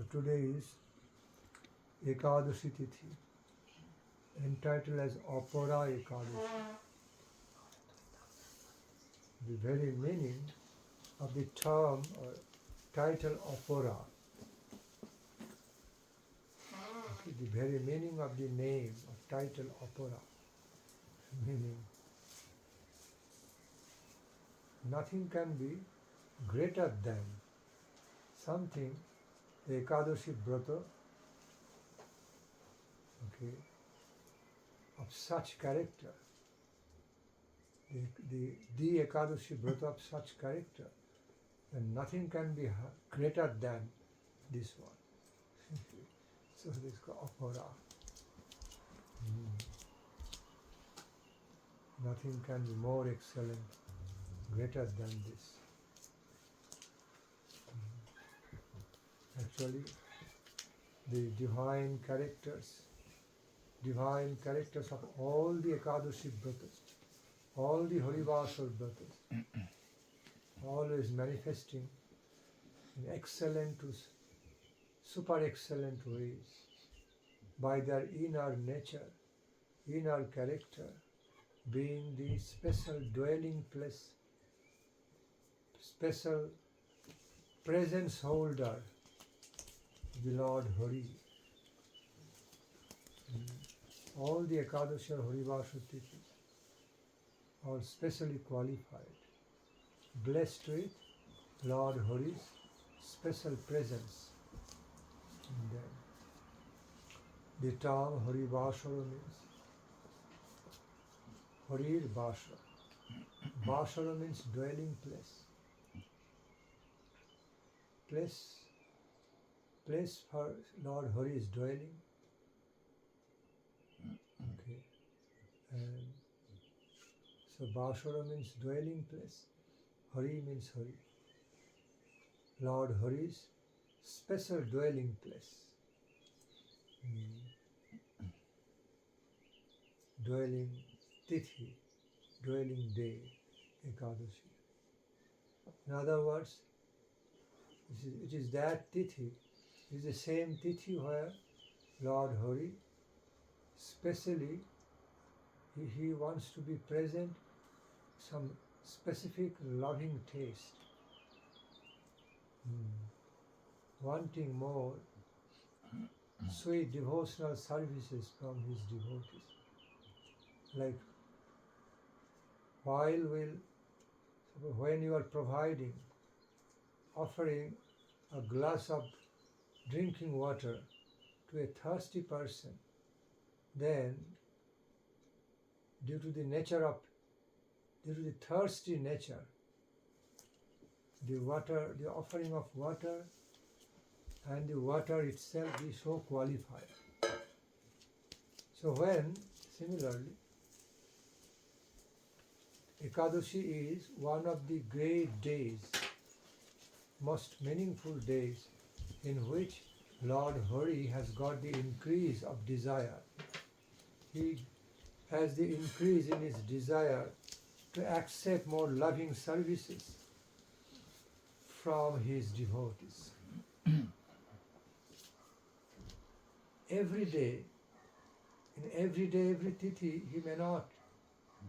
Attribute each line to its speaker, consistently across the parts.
Speaker 1: So today is Ekadashi Tithi, entitled as Apara Ekadashi. The very meaning of the term or title Apara, the very meaning of the name or title Apara, meaning nothing can be greater than something, the Ekadashi Brata, of such character, the Ekadashi Brata of such character, then nothing can be greater than this one. So this is called Apara. Nothing can be more excellent, greater than this. Actually, the divine characters of all the Ekadashi Bratas, all the Harivasar Bratas, always manifesting in excellent to super excellent ways by their inner nature, inner character, being the special dwelling place, special presence holder, the Lord Hari. All the Ekadashi or Harivasar teachers are specially qualified, blessed with Lord Hari's special presence in them. The term Harivasara means Harir Vasha. Vasara means dwelling place. Place for Lord Hari's dwelling. And so Vasara means dwelling place. Hari means Hari. Lord Hari's special dwelling place. Dwelling Tithi, dwelling day, Ekadashi. In other words, it is that Tithi, it is the same Tithi where Lord Hari specially he wants to be present, some specific loving taste, wanting more sweet devotional services from his devotees. Like when you are providing, offering a glass of drinking water to a thirsty person, then due to the thirsty nature, the offering of water and the water itself is so qualified. So similarly, Ekadashi is one of the great days, most meaningful days, in which Lord Hari has got the increase of desire. He has the increase in his desire to accept more loving services from his devotees. Every day, every tithi, he may not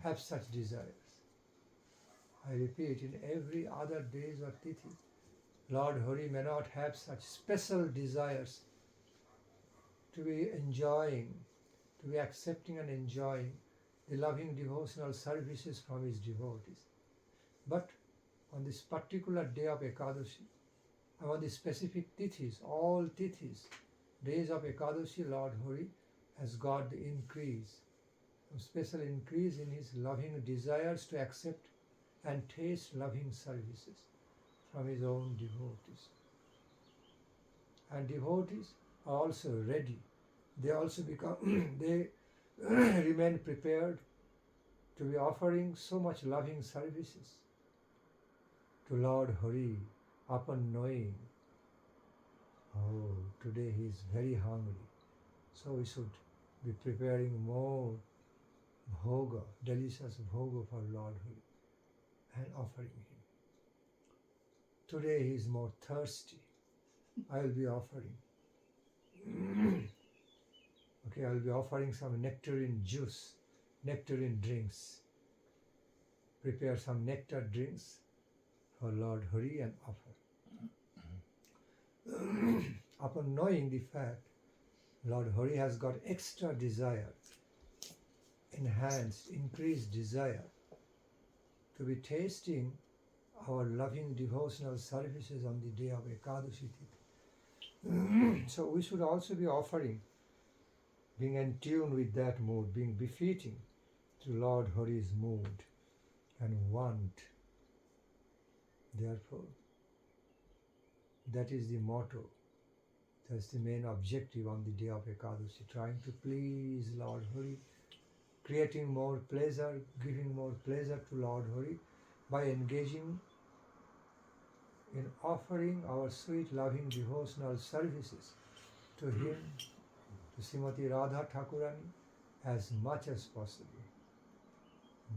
Speaker 1: have such desires. I repeat, in every other days or tithi, Lord Hari may not have such special desires to be enjoying, to be accepting and enjoying the loving devotional services from his devotees. But on this particular day of Ekadashi, and on the specific tithis, all tithis, days of Ekadashi, Lord Hari has got the increase, a special increase in his loving desires to accept and taste loving services from his own devotees. And devotees are also ready. They also they remain prepared to be offering so much loving services to Lord Hari upon knowing, today he is very hungry, so we should be preparing more bhoga, delicious bhoga for Lord Hari and offering him. Today he is more thirsty, I will be offering. Okay, I will be offering some nectarine juice, nectarine drinks. Prepare some nectar drinks for Lord Hari and offer. Upon knowing the fact, Lord Hari has got extra desire, enhanced, increased desire to be tasting our loving devotional services on the day of Ekadashi Tithi. So we should also be offering, being in tune with that mood, being befitting to Lord Hari's mood and want. Therefore, that is the motto. That's the main objective on the day of Ekadashi, trying to please Lord Hari, creating more pleasure, giving more pleasure to Lord Hari by engaging in offering our sweet, loving, devotional services to Him, to Srimati Radha Thakurani, as much as possible,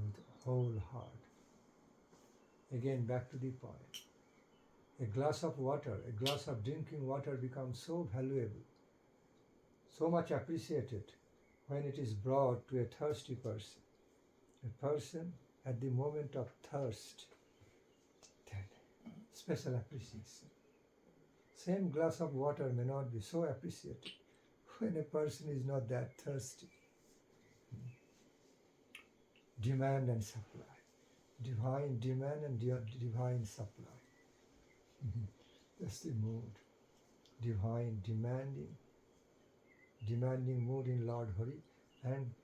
Speaker 1: with whole heart. Again, back to the point. A glass of water, a glass of drinking water becomes so valuable, so much appreciated when it is brought to a thirsty person. A person at the moment of thirst, then special appreciation. Same glass of water may not be so appreciated when a person is not that thirsty. Demand and supply. Divine demand and divine supply. That's the mood. Divine demanding mood in Lord Hari, and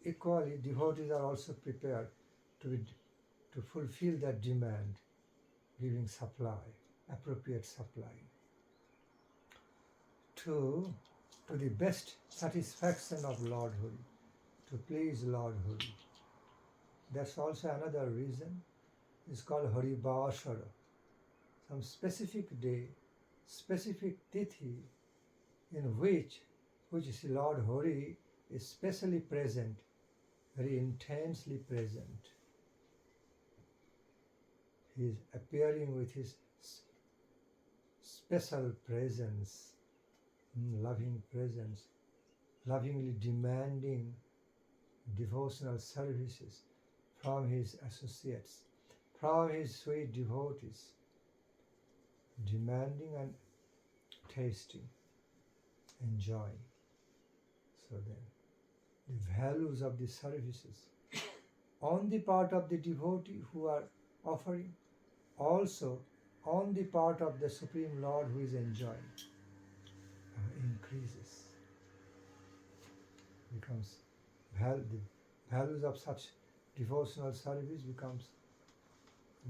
Speaker 1: equally devotees are also prepared to fulfill that demand, giving supply, appropriate supply, to the best satisfaction of Lord Hari, to please Lord Hari. That's also another reason. It's called Hari Bashara. Some specific day, specific tithi in which Lord Hari is specially present, very intensely present. He is appearing with his special presence, loving presence, lovingly demanding devotional services from his associates, from his sweet devotees, demanding and tasting, enjoying. So then, the values of the services on the part of the devotee who are offering, also on the part of the Supreme Lord who is enjoying, increases, becomes the values of such devotional service becomes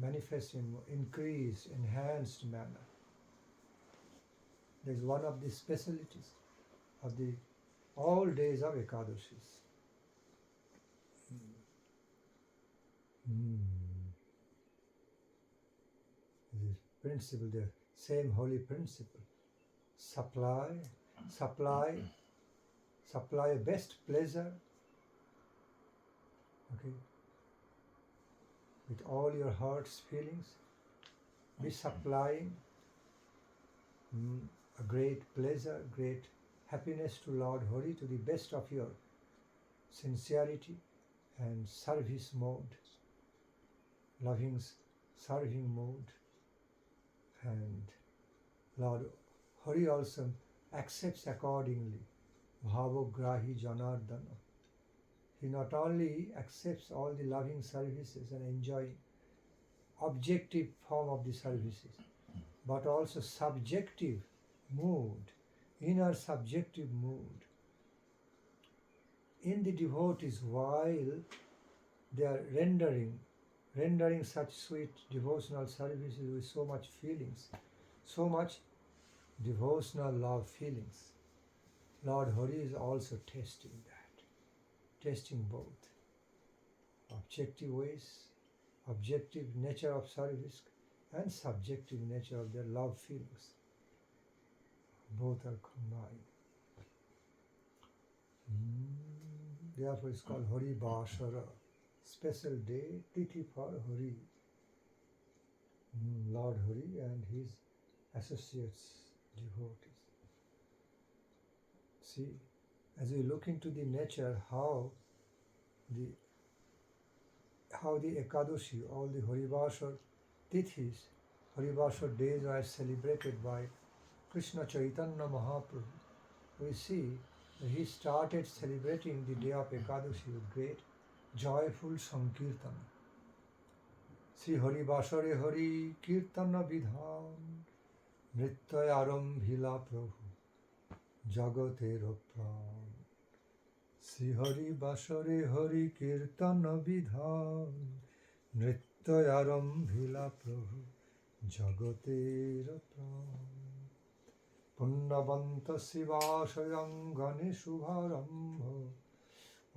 Speaker 1: manifest in increased, enhanced manner. That is one of the specialties of the all days of Ekadashis. The principle, the same holy principle. Supply best pleasure, okay, with all your heart's feelings. Be supplying a great pleasure, great happiness to Lord Hari to the best of your sincerity and service mode, loving serving mode. And Lord Hari also accepts accordingly. Bhavograhi Janardana. He not only accepts all the loving services and enjoying objective form of the services, but also subjective mood, inner subjective mood in the devotees while they are rendering such sweet devotional services with so much feelings, so much devotional love feelings. Lord Hari is also testing that, testing both objective ways, objective nature of service and subjective nature of their love feelings. Both are combined. Therefore it's called Hari Bashara, special day, tithi for Hari. Lord Hari and his associates, devotees. See, as we look into the nature, how the Ekadashi, all the Harivasar Tithis, Harivasar days are celebrated by Krishna Chaitanya Mahaprabhu. We see that he started celebrating the day of Ekadashi with great joyful Sankirtan. Sri Harivasare Hari Kirtana Vidhan Nrityayaram Bhila Prabhu Jagatera Pran. Sri Harivasare Hari Kirtana Vidhan Nrityayaram Bhila Prabhu Jagatera Pran. Punnavanta Sivasayangane Shubharambha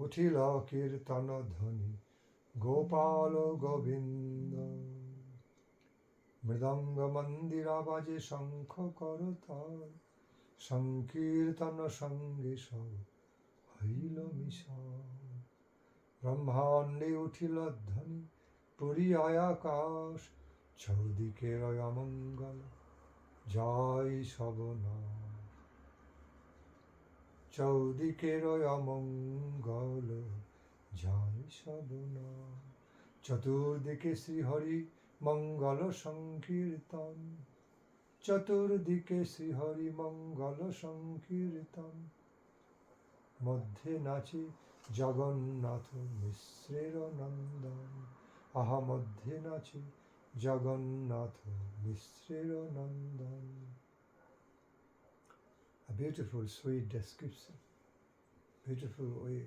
Speaker 1: Utila Kirtana Dhani Gopala Govinda Mridanga Mandira Baje Shankha Karatal Sankirtana Sangesha Haila Misha Brahmande Utila Dhani Puri Ayakash Chaudike Rayamangala Jai Sabana Chaudike Rayamangala Jai Sabana Chaturdike Sri Hari Mangala Sankirtan Chaturdike Sri Hari Mangala Sankirtan Madhye Nachi Jagannath Misrera Nandan Aha Madhye Nachi Jagannath Misrera Nandan. A beautiful, sweet description. Beautiful way.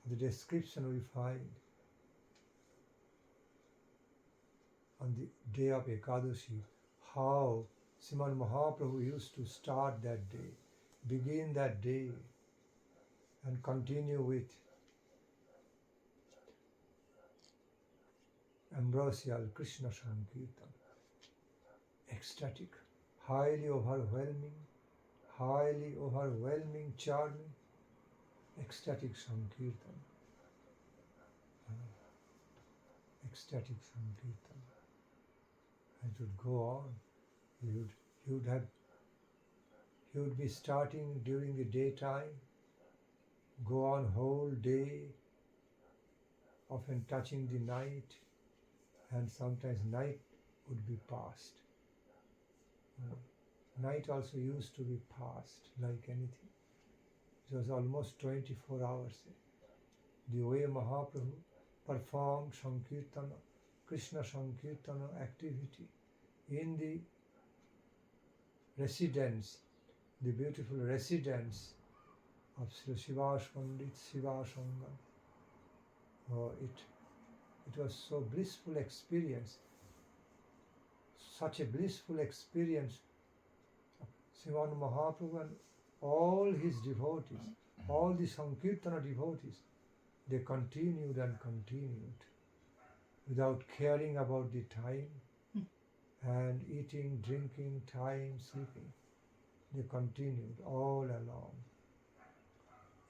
Speaker 1: The description we find on the day of Ekadashi, how Srimad Mahaprabhu used to start that day, begin that day, and continue with ambrosial Krishna Sankirtan. Ecstatic, highly overwhelming, charming, ecstatic Sankirtan. Ecstatic Sankirtan. And it would go on. He would be starting during the daytime, go on whole day, often touching the night, and sometimes night would be past. Night also used to be past like anything. It was almost 24 hours. The way Mahaprabhu performed Sankirtana, Krishna Sankirtana activity in the residence, the beautiful residence of Sri Shivash Pandit Shiva Sangam. Oh, it was so blissful experience, such a blissful experience. Srimad Mahaprabhu and all his devotees, all the Sankirtana devotees, they continued and continued without caring about the time and eating, drinking, time, sleeping. They continued all along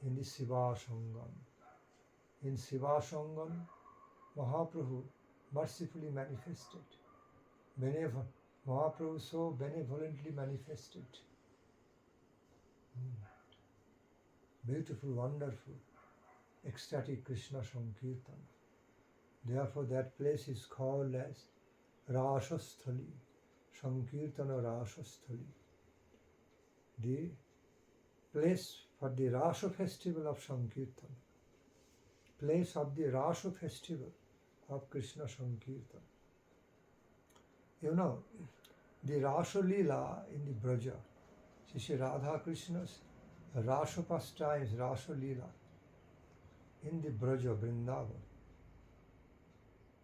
Speaker 1: in the Shiva Sangam. In Shiva Sangam, Mahaprabhu mercifully manifested. Mahaprabhu so benevolently manifested. Beautiful, wonderful, ecstatic Krishna Sankirtan. Therefore that place is called as Rasasthali, Sankirtana Rasasthali. The place for the Rasa festival of Sankirtan. Place of the Rasa festival of Krishna Sankirtan. You know, the Rasa Leela in the Braja, Shri Radha Krishna's Rasa pastimes, Rasa Leela in the Braja, Vrindavan,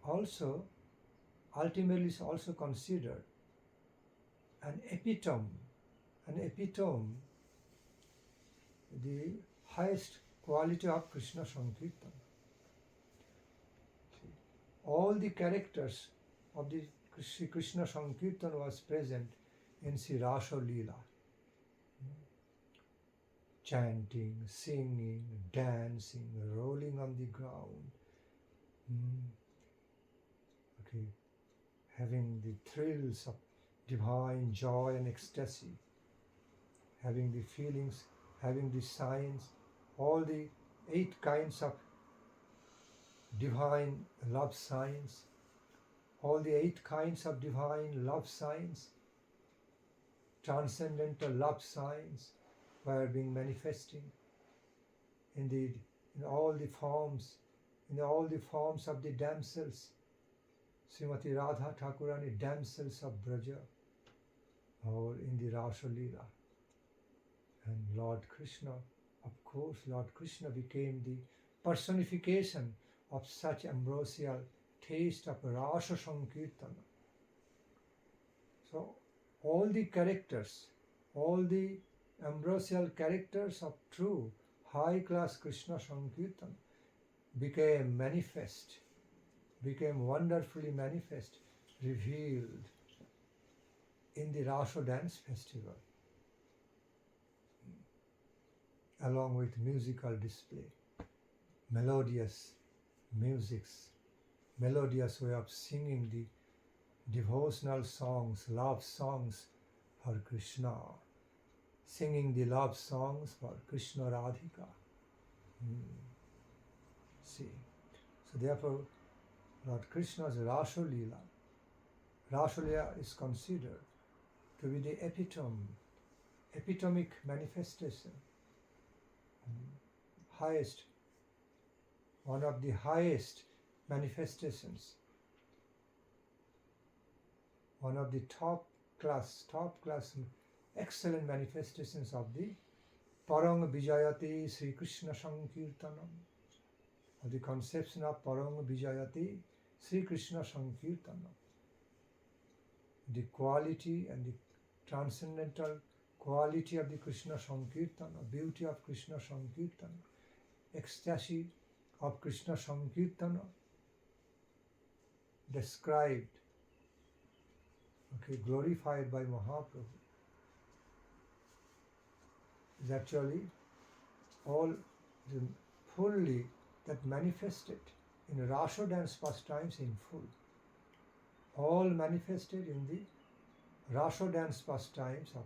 Speaker 1: also ultimately is also considered an epitome, the highest quality of Krishna Sankirtan. All the characters of the Sri Krishna Sankirtan was present in Sri Rasa Leela. Chanting, singing, dancing, rolling on the ground, having the thrills of divine joy and ecstasy, having the feelings, having the signs, all the 8 kinds of divine love signs, all the 8 kinds of divine love signs, transcendental love signs were being manifesting in all the forms, in all the forms of the damsels, Srimati Radha Thakurani, damsels of Braja, or in the Rasa Leela. And Lord Krishna, of course, Lord Krishna became the personification of such ambrosial taste of Rasa Sankirtana. So all the characters, all the ambrosial characters of true high-class Krishna Sankirtan became manifest, became wonderfully manifest, revealed in the Rasa dance festival, along with musical display, melodious musics, melodious way of singing the devotional songs, love songs for Krishna, singing the love songs for Krishna Radhika. See, so therefore Lord Krishna's Rasa Leela, Rasa Leela is considered to be the epitomic manifestation, highest, one of the highest manifestations, one of the top class, excellent manifestations of the Parang Vijayati Sri Krishna Sankirtanam, of the conception of Parang Vijayati Sri Krishna Sankirtanam, the quality and the transcendental quality of the Krishna Sankirtana, beauty of Krishna Sankirtana, ecstasy of Krishna Sankirtana, described, glorified by Mahaprabhu, is actually all fully that manifested in Rasa dance pastimes in full, all manifested in the Rasa dance pastimes of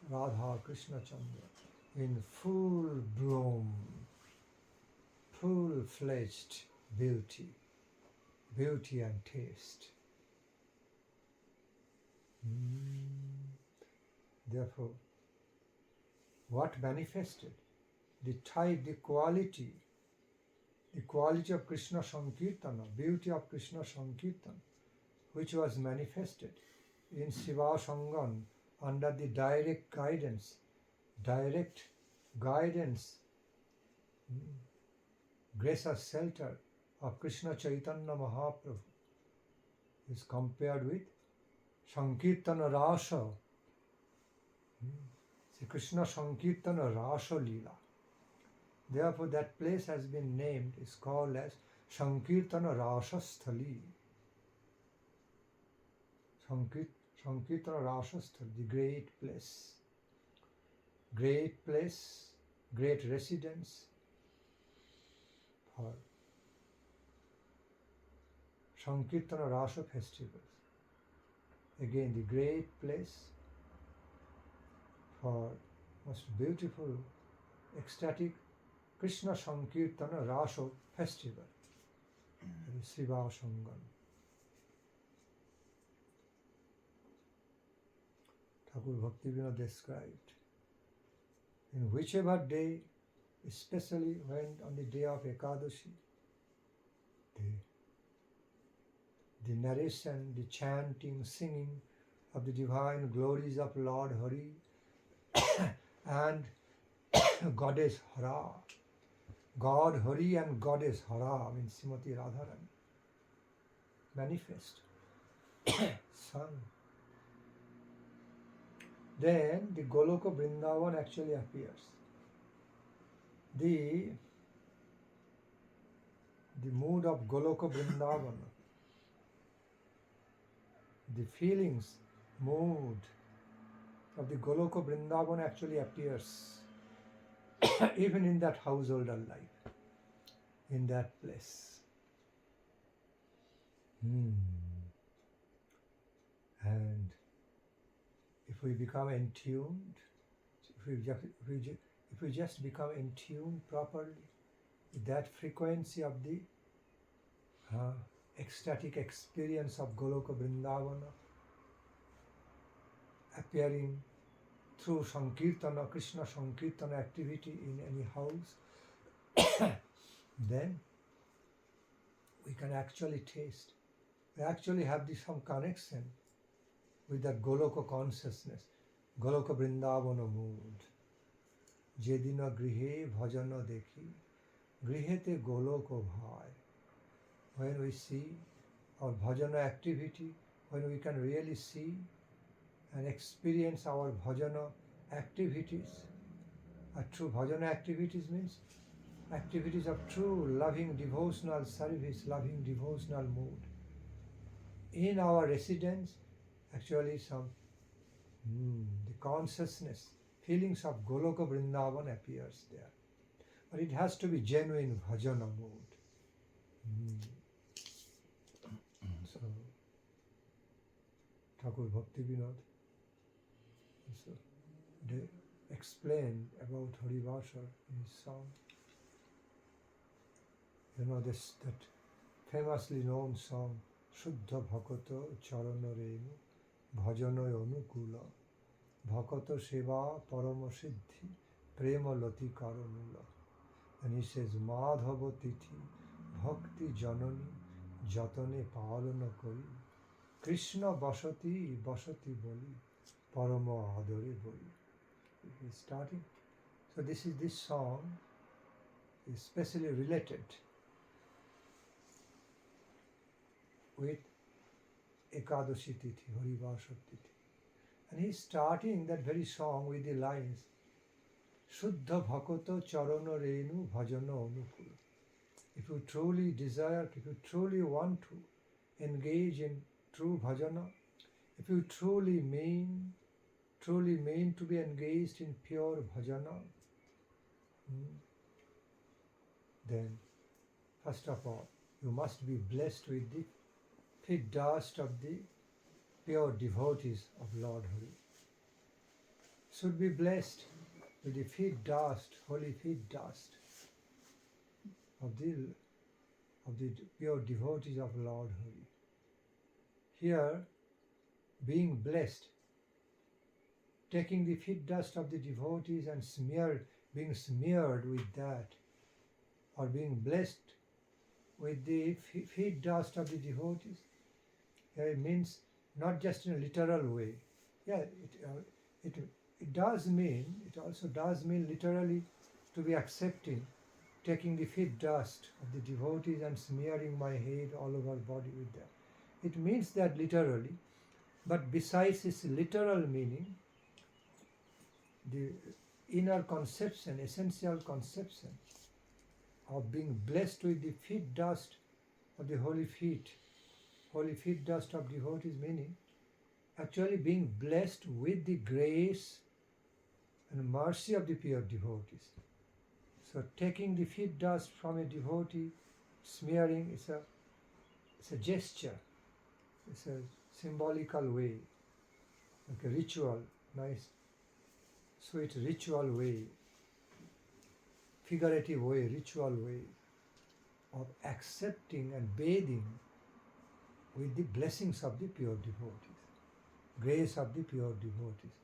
Speaker 1: Radha Krishna Chandra in full bloom, full-fledged beauty and taste. Therefore, what manifested? The type, the quality of Krishna Sankirtana, beauty of Krishna Sankirtana, which was manifested in Siva Sangan under the direct guidance, gracious shelter of Krishna Chaitanya Mahaprabhu, is compared with Sankirtana Rasa, Sri Krishna Sankirtana Rasa Leela. Therefore, that place has been named, is called as Sankirtana Rasa Sthali. Sankirtana Rasa Sthali, the great place, great residence for Sankirtana Rasa festivals. Again, the great place for most beautiful, ecstatic Krishna Sankirtana Rasa festival, Siva Sangan. Thakur Bhaktivinoda described, in whichever day, especially when on the day of Ekadashi, the narration, the chanting, singing of the divine glories of Lord Hari and Goddess Hara, God Hari and Goddess Hara, means Srimati Radharani, manifest, sung. Then the Goloka Vrindavan actually appears. The mood of Goloka Vrindavan, the feelings, mood of the Goloka Vrindavan actually appears even in that householder life, in that place. And if we become entuned, if we just become in tune properly with that frequency of the ecstatic experience of Goloka Vrindavana appearing through Sankirtana, Krishna Sankirtana activity in any house, then we can actually taste. We actually have some connection with that Goloka consciousness, Goloka Vrindavana mood. Jedina grihe bhajana dekhi, grihete goloko bhai. When we see our bhajana activity, when we can really see and experience our bhajana activities, true bhajana activities means activities of true loving devotional service, loving devotional mood. In our residence, actually the consciousness, feelings of Goloka Vrindavan appears there. But it has to be genuine bhajana mood. So, Thakur Bhakti Vinod, so they explained about Harivasa in his song. You know that famously known song, Shuddha Bhakata Charana Renu Bhajana Anukula Bhakata Seva Parama Siddhi Prema Lati Karanula. And he says, Madhava Tithi Bhakti Janani Jatane Palana Kari Krishna Basati Basati Boli Parama Adare Boli. He is starting. So this song is specially related with Ekadashi Tithi, Harivasa Tithi. And he is starting that very song with the lines, Shuddha Bhakata Charana Renu Bhajana Anukula. If you truly desire, if you truly want to engage in true bhajana, if you truly mean to be engaged in pure bhajana, then first of all, you must be blessed with the feet dust of the pure devotees of Lord Hari. Should be blessed with the feet dust, holy feet dust of the pure devotees of Lord Hari. Here, being blessed, taking the feet dust of the devotees and being smeared with that, or being blessed with the feet dust of the devotees, it means not just in a literal way. Yeah, it does mean, it also does mean literally to be accepting, taking the feet dust of the devotees and smearing my head all over body with that. It means that literally, but besides its literal meaning, the inner conception, essential conception of being blessed with the feet dust of the holy feet dust of devotees, meaning actually being blessed with the grace and mercy of the pure devotees. So taking the feet dust from a devotee, smearing, it's a gesture, it's a symbolical way, like a ritual, nice, sweet ritual way, figurative way, ritual way of accepting and bathing with the blessings of the pure devotees, grace of the pure devotees.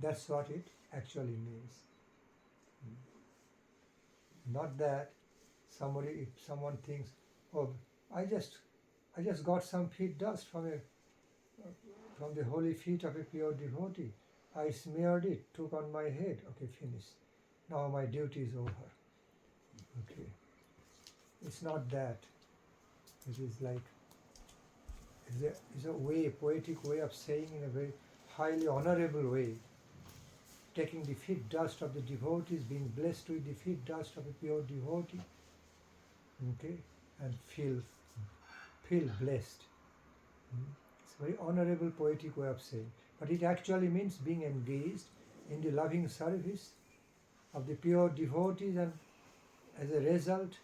Speaker 1: That's what it actually means. Not that if someone thinks, oh, I just got some feet dust from the holy feet of a pure devotee. I smeared it, took on my head. Okay, finished. Now my duty is over. Okay. It's not that. It is like, it's a way, poetic way of saying in a very highly honorable way, taking the feet dust of the devotees, being blessed with the feet dust of a pure devotee, okay, and feel blessed. It's a very honorable, poetic way of saying. But it actually means being engaged in the loving service of the pure devotees, and as a result,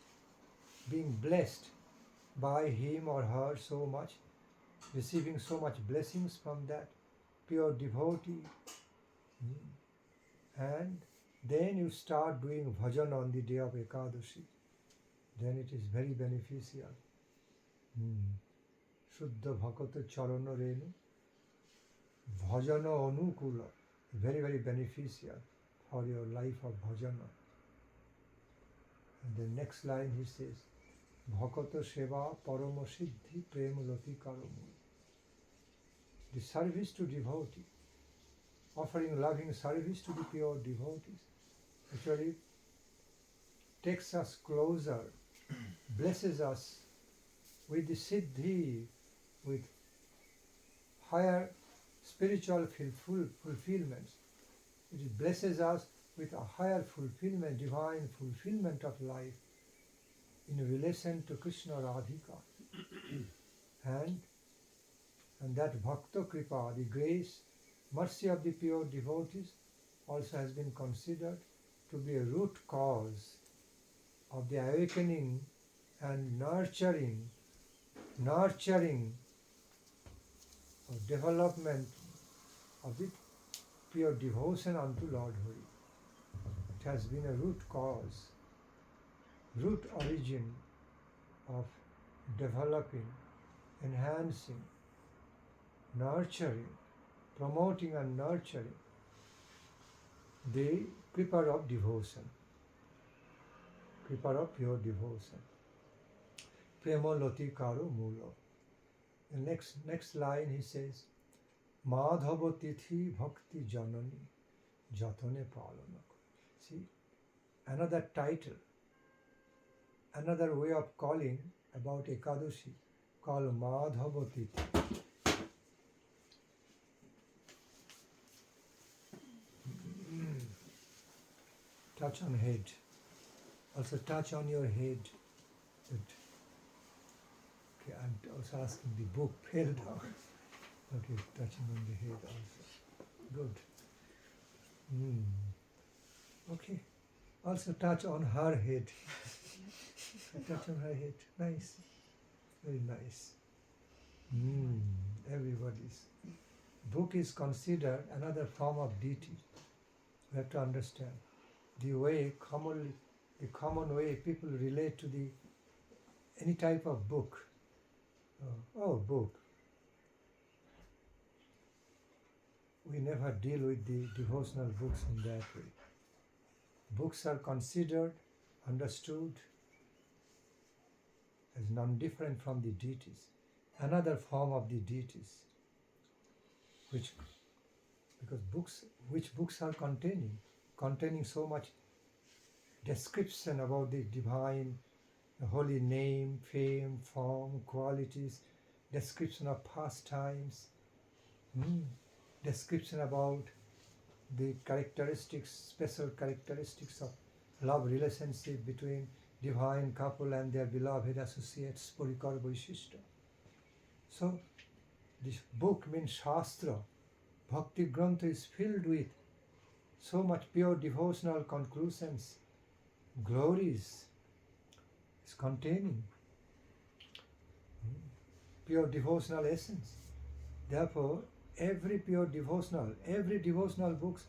Speaker 1: being blessed by him or her so much receiving so much blessings from that pure devotee. And then you start doing bhajan on the day of Ekadashi. Then it is very beneficial. Shuddha Bhakata Charana Renu Bhajana Anukula. Very, very beneficial for your life of bhajana. And the next line he says, Bhakata Seva Parama Siddhi Prema Lati Karamu. The service to devotee, offering loving service to the pure devotees, actually takes us closer, blesses us with the siddhi, with higher spiritual fulfillments. It blesses us with a higher fulfillment, divine fulfillment of life in relation to Krishna Radhika. And that Bhakta Kripa, the grace, mercy of the pure devotees, also has been considered to be a root cause of the awakening and nurturing or development of the pure devotion unto Lord Hari. It has been a root cause, root origin of developing, enhancing, nurturing, promoting and nurturing the Kripa of devotion, Kripa of pure devotion. Prema lati karo mulo. The next line he says, Madhava tithi bhakti janani jatane palana. See, another title, another way of calling about Ekadashi, called Madhava tithi. Touch on head. Also touch on your head. Okay, I'm also asking the book fell down. Okay, touching on the head also. Good. Okay. Also touch on her head. Touch on her head. Nice. Very nice. Everybody's. Book is considered another form of deity. We have to understand. The common way people relate to any type of book. Book. We never deal with the devotional books in that way. Books are considered, understood as non-different from the deities, another form of the deities, because books are containing so much description about the divine, the holy name, fame, form, qualities, description of pastimes, description about the special characteristics of love relationship between divine couple and their beloved associates, Parikar Vaishishta. So, this book means Shastra. Bhakti Grantha is filled with so much pure devotional conclusions, glories. It's containing pure devotional essence. Therefore, every devotional books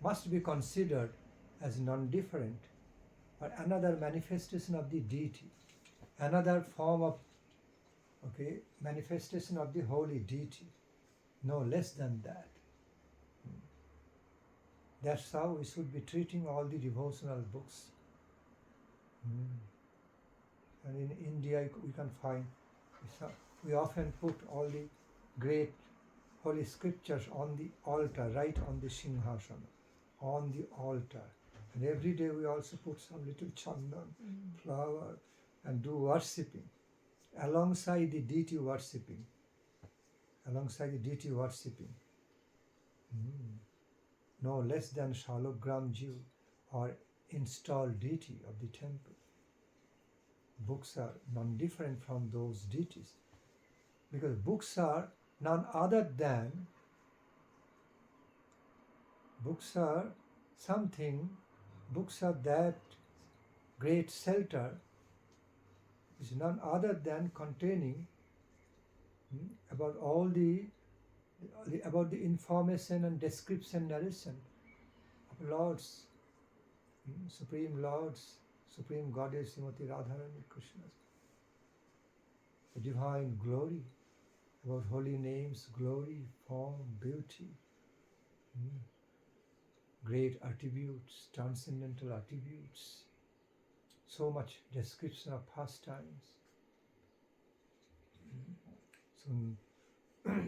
Speaker 1: must be considered as non-different, but another manifestation of the deity, another form of manifestation of the holy deity, no less than that. That's how we should be treating all the devotional books. And in India we can find, we often put all the great holy scriptures on the altar, right on the Singhasana, on the altar. And every day we also put some little chandan, flower, and do worshipping, alongside the deity worshipping. No less than Shalogram Jew or installed deity of the temple. Books are non-different from those deities, because books are none other than, books are that great shelter is none other than containing about all the about the information and description, narration of Lord's, Supreme Lord's, Supreme Goddess Srimati Radharani Krishna's, the divine glory, about holy names, glory, form, beauty, great attributes, transcendental attributes, so much description of pastimes.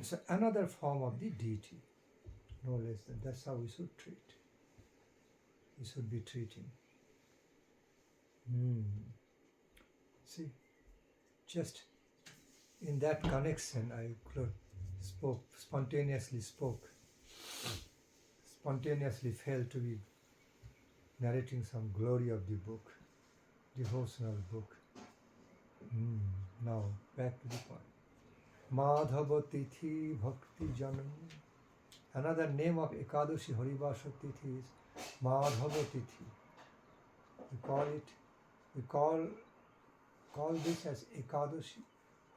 Speaker 1: So another form of the deity, no less than. That's how we should treat. We should be treating. See, just in that connection, I spontaneously felt to be narrating some glory of the book, devotional book. Now, back to the point. Madhava Tithi Bhakti Janam. Another name of Ekadashi Harivasa Tithi is Madhava Tithi. We call this as Ekadashi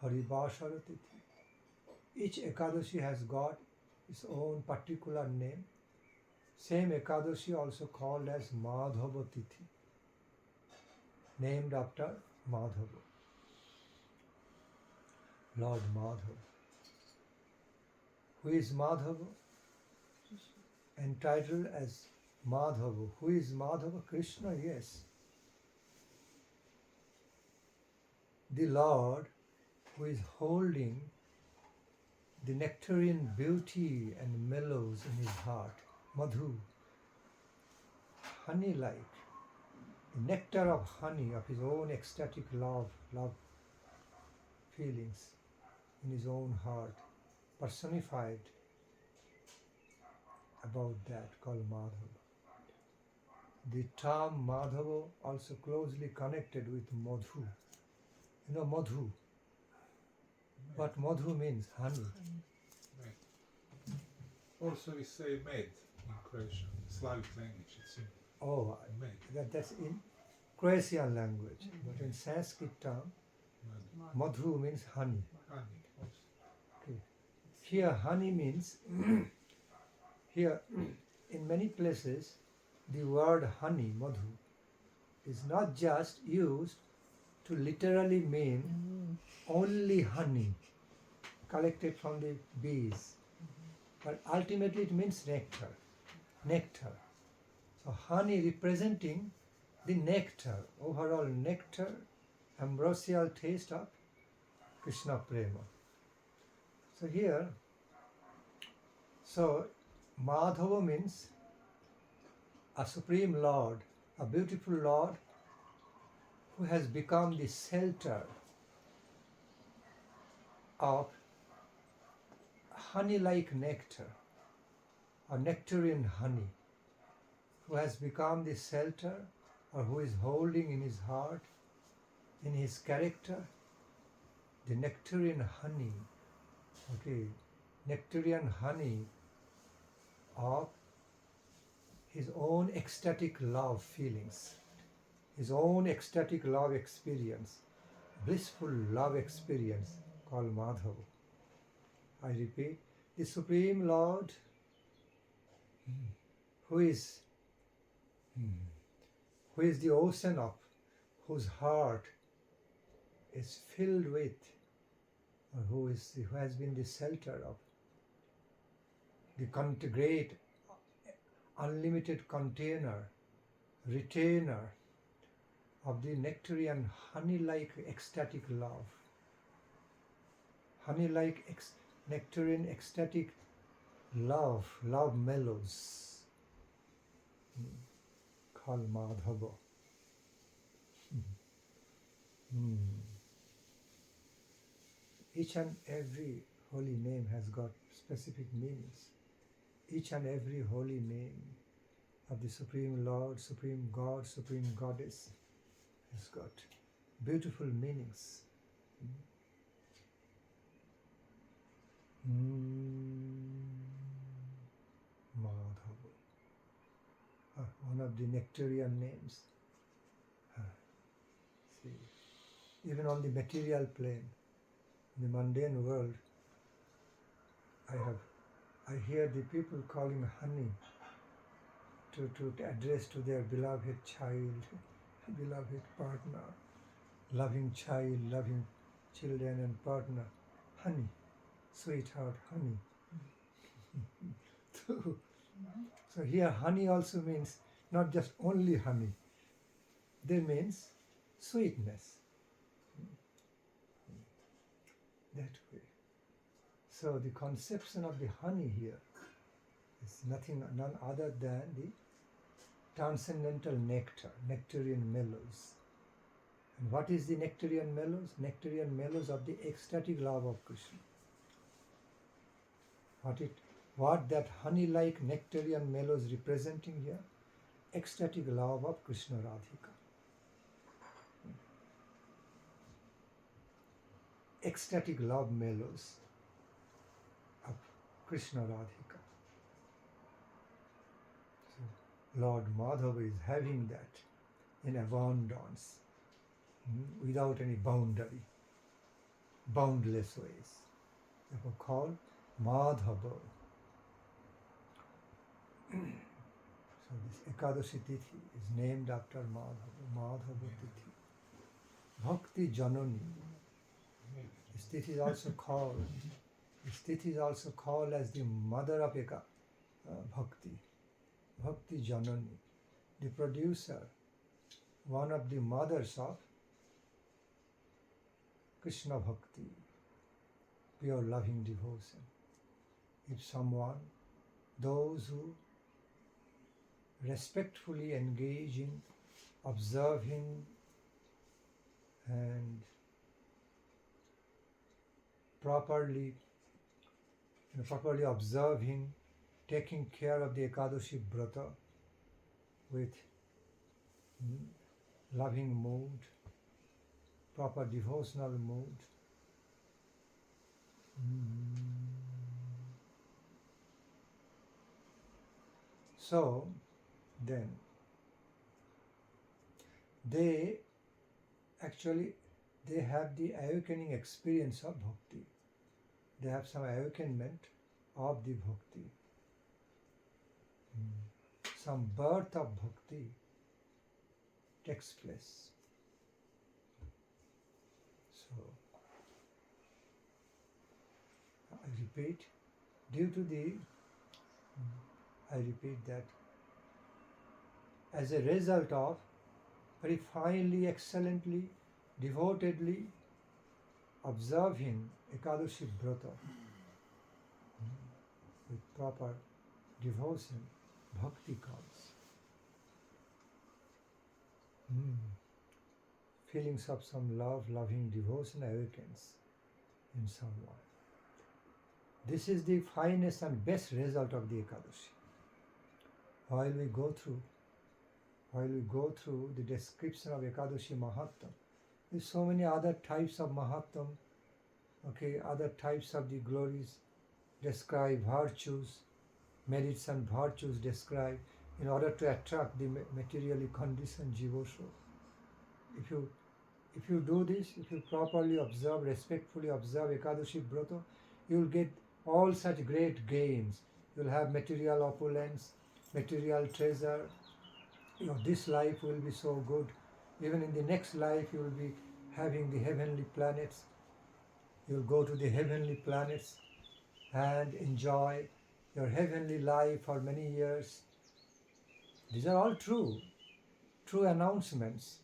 Speaker 1: Harivasa Tithi. Each Ekadashi has got its own particular name. Same Ekadashi also called as Madhava Tithi, named after Madhava, Lord Madhava. Who is Madhava? Entitled as Madhava. Who is Madhava? Krishna, yes. The Lord who is holding the nectarine beauty and mellows in his heart, Madhu, honey-like, the nectar of honey of his own ecstatic love feelings in his own heart, personified about that, called Madhava. The term Madhava also closely connected with Madhu. You know Madhu? What Madhu means? Honey.
Speaker 2: Right. Also we say med in Croatian, Slavic language, it's med.
Speaker 1: That's in Croatian language. But in Sanskrit term, Madhu means honey.
Speaker 2: Honey.
Speaker 1: Okay. Here honey means, here in many places, the word honey, Madhu, is not just used to literally mean only honey collected from the bees, but ultimately it means nectar. So honey representing the nectar, overall nectar, ambrosial taste of Krishna Prema. So here, Madhava means a supreme Lord, a beautiful Lord who has become the shelter of honey-like nectar, or nectarine honey, who has become the shelter, or who is holding in his heart, in his character, the nectarine honey, nectarine honey of his own ecstatic love feelings, his own ecstatic love experience, blissful love experience called Madhava. I repeat, the Supreme Lord who is the ocean of whose heart is filled with, or who has been the shelter of the great unlimited container, retainer of the nectarine honey-like ecstatic love, honey-like nectarine ecstatic love mellows, called Madhava. Each and every holy name has got specific meanings. Each and every holy name of the Supreme Lord, Supreme God, Supreme Goddess has got beautiful meanings. Madhava, one of the nectarian names. See, even on the material plane, in the mundane world, I hear the people calling honey to address to their beloved child, beloved partner, loving child, loving children and partner. Honey, sweetheart, honey. So here honey also means not just only honey. There means sweetness. That way. So the conception of the honey here is none other than the transcendental nectar, nectarian mellows. And what is the nectarian mellows? Nectarian mellows of the ecstatic love of Krishna. What that honey-like nectarian mellows representing here? Ecstatic love of Krishna Radhika. Ecstatic love mellows of Krishna Radhika. So Lord Madhava is having that in abundance, without any boundary, boundless ways. Therefore called Madhava. So this Ekadashi Tithi is named after Madhava, Madhava Tithi. Bhakti Janani. This Tithi is also called as the mother of Bhakti. Bhakti Janani, the producer, one of the mothers of Krishna Bhakti, pure loving devotion. If someone, those who respectfully engage in observing and properly observing, taking care of the Ekadashi Brata with loving mood, proper devotional mood. So then they have the awakening experience of bhakti. They have some awakenment of the bhakti. Some birth of bhakti takes place. So, I repeat that as a result of very finely, excellently, devotedly observing Ekadashi Brata with proper devotion, bhakti comes. Feelings of some love, loving devotion awakens in someone. This is the finest and best result of the Ekadashi. While we go through the description of Ekadashi Mahatma, there's so many other types of Mahatma, other types of the glories describe, virtues, merits and virtues described in order to attract the materially conditioned jivosho. If you do this, if you properly observe, respectfully observe Ekadashi Brata, you will get all such great gains. You will have material opulence, material treasure. This life will be so good. Even in the next life, you will be having the heavenly planets. You will go to the heavenly planets and enjoy your heavenly life for many years. These are all true announcements,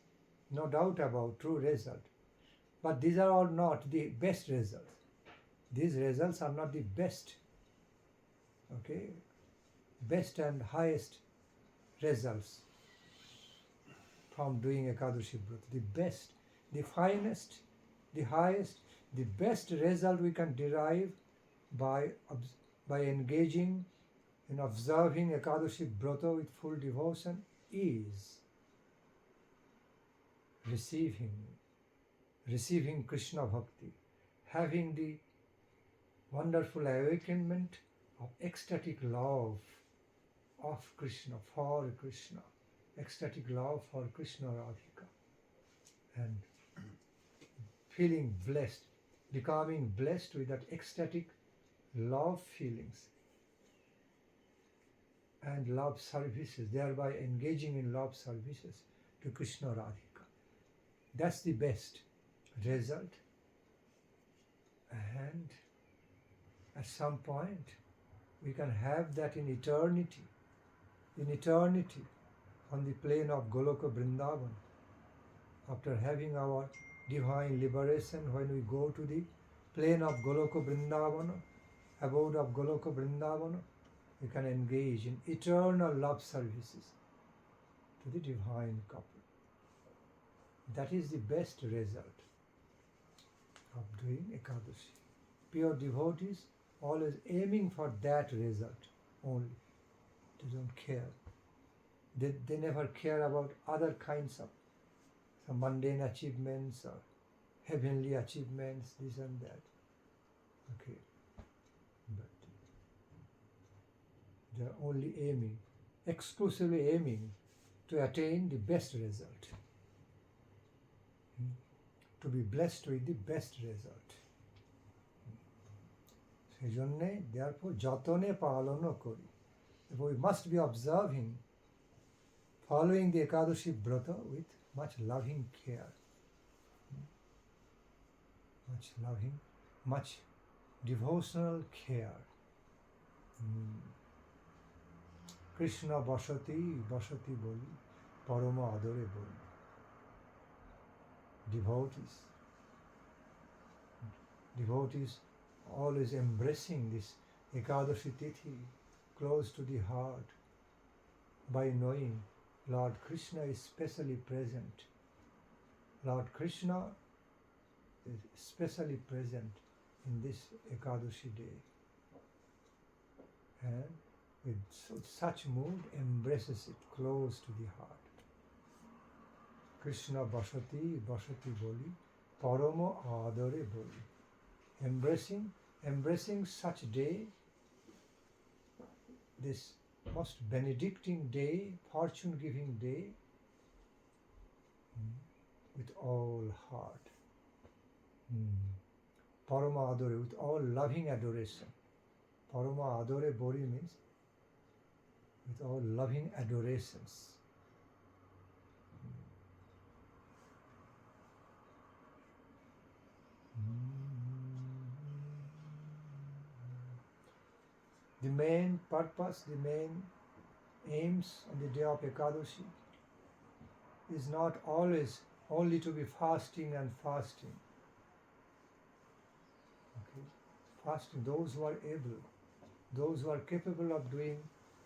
Speaker 1: no doubt about true result. But these are all not the best results. These results are not the best, best and highest results from doing Ekadashi Brata. The best, the finest, the highest, the best result we can derive by engaging in observing Ekadashi Brata with full devotion is receiving Krishna Bhakti, having the wonderful awakenment of ecstatic love of Krishna, for Krishna, ecstatic love for Krishna Radhika, and feeling blessed, becoming blessed with that ecstatic love feelings and love services, thereby engaging in love services to Krishna Radhika. That's the best result. And at some point, we can have that in eternity, on the plane of Goloka Vrindavan. After having our divine liberation, when we go to the plane of Goloka Vrindavana, abode of Goloka Vrindavana, we can engage in eternal love services to the divine couple. That is the best result of doing Ekadashi. Pure devotees always aiming for that result only. They don't care. They never care about other kinds of some mundane achievements or heavenly achievements, this and that. Okay. But they are only aiming, exclusively aiming to attain the best result. To be blessed with the best result. সেই জন্যে therefore যতনে পালন করি. We must be observing, following the Ekadashi Brata with much loving care. Much loving, much devotional care. Krishna Bashati, Bashati Boli, Parama Adore Boli. Devotees always embracing this Ekadashi Tithi close to the heart by knowing Lord Krishna is specially present. Lord Krishna is specially present in this Ekadashi day. And with such mood embraces it close to the heart. Krishna Bashati, Bashati Boli, Paramo Adore Boli. Embracing such day, this most benedicting day, fortune-giving day, with all heart. Parama Adore, with all loving adoration. Parama Adore Bori means with all loving adorations. The main purpose, the main aims on the day of Ekadashi is not always only to be fasting and fasting. Okay? Fasting, those who are able, those who are capable of doing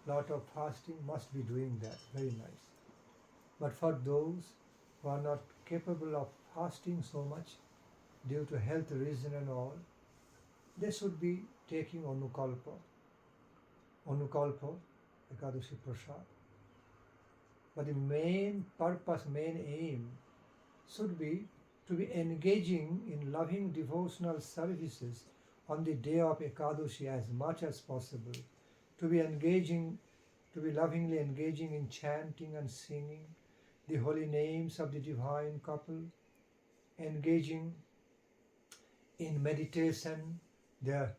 Speaker 1: lot of fasting must be doing that, very nice. But for those who are not capable of fasting so much due to health reason and all, they should be taking Anukalpa, Ekadashi Prasad. But the main purpose, main aim should be to be engaging in loving devotional services on the day of Ekadashi as much as possible, to be lovingly engaging in chanting and singing the holy names of the divine couple, engaging in meditation, the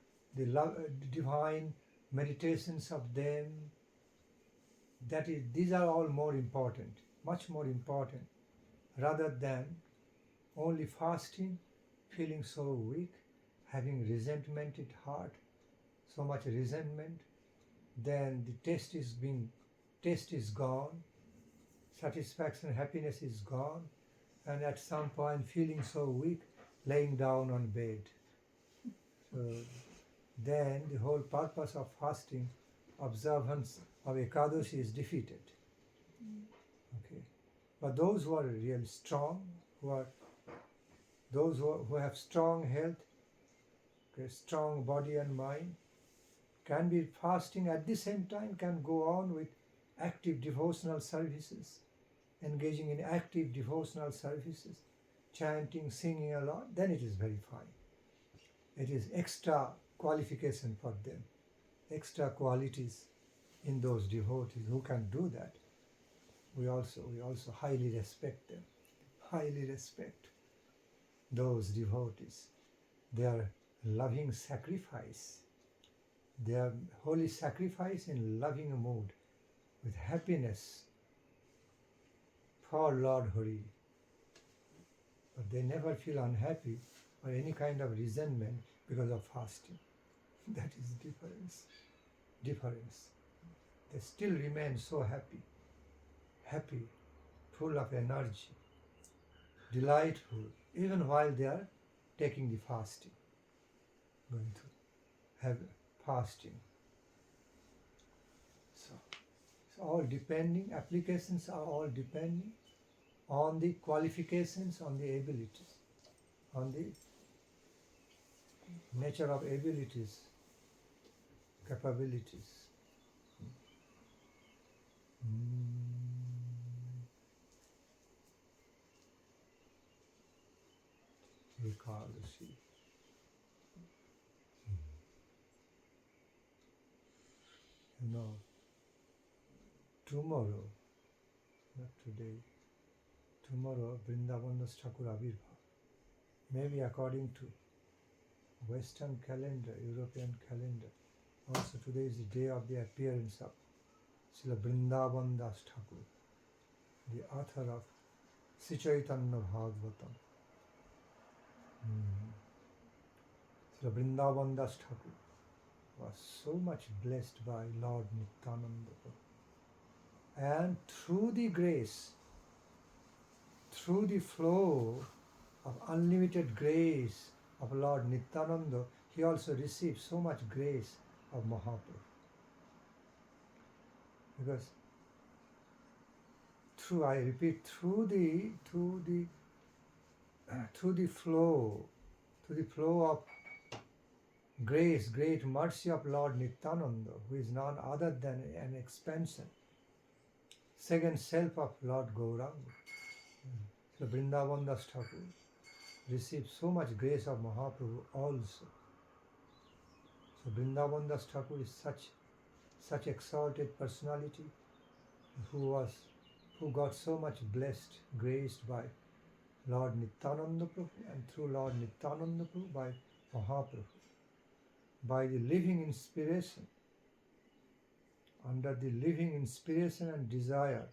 Speaker 1: divine meditations of them. These are all more important, much more important, rather than only fasting, feeling so weak, having resentment at heart, so much resentment, then the taste is gone, satisfaction, happiness is gone, and at some point feeling so weak, laying down on bed. So then the whole purpose of fasting, observance of Ekadashi is defeated. Okay. But those who are really strong, those who have strong health, okay, strong body and mind, can be fasting at the same time, can go on with active devotional services, engaging in active devotional services, chanting, singing a lot, then it is very fine. It is extra qualification for them, extra qualities in those devotees who can do that. We also highly respect them, highly respect those devotees, their loving sacrifice their holy sacrifice in loving mood, with happiness for Lord Hari. But they never feel unhappy or any kind of resentment because of fasting. That is difference. They still remain so happy, full of energy, delightful, even while they are taking the fasting, going to have fasting. So it's all depending, applications are all depending on the qualifications, on the abilities, on the nature of abilities, capabilities. Ekadashi. You know, tomorrow, not today, tomorrow Vrindavan's Thakur Avirbhav. Maybe according to Western calendar, European calendar, also today is the day of the appearance of Srila Vrindavan Das Thakur, the author of Sri Chaitanya Bhagavatam. Srila Vrindavan Das Thakur was so much blessed by Lord Nityananda. And through the grace, through the flow of unlimited grace of Lord Nityananda, he also received so much grace of Mahaprabhu. Because I repeat, through the flow of grace, great mercy of Lord Nityananda, who is none other than an expansion, second self of Lord Gauranga. So Vrindavan Das Thakur received so much grace of Mahaprabhu also. So Vrindavan Das Thakur is such exalted personality who got so much blessed, graced by Lord Nityananda Prabhu, and through Lord Nityananda Prabhu by Mahaprabhu, by the living inspiration, under the living inspiration and desire,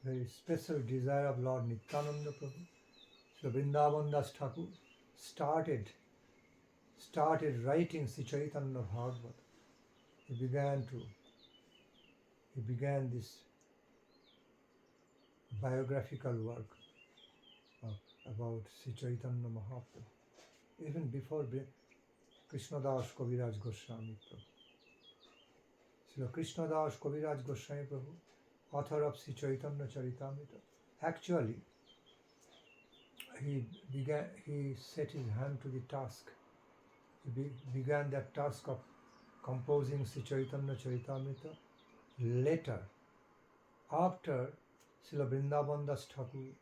Speaker 1: very special desire of Lord Nityananda Prabhu. So Vrindavan Das Thakur started writing Sri Chaitanya Bhagavatam. He began this biographical work about Sri Chaitanya Mahaprabhu, even before Krishnadas Kaviraj Goswami Prabhu. Srila Krishnadas Kaviraj Goswami Prabhu, author of Sri Chaitanya Charitamrita, actually he set his hand to the task. He began that task of composing Sri Chaitanya Charitamrita later, after Srila Vrindavan Das Thakur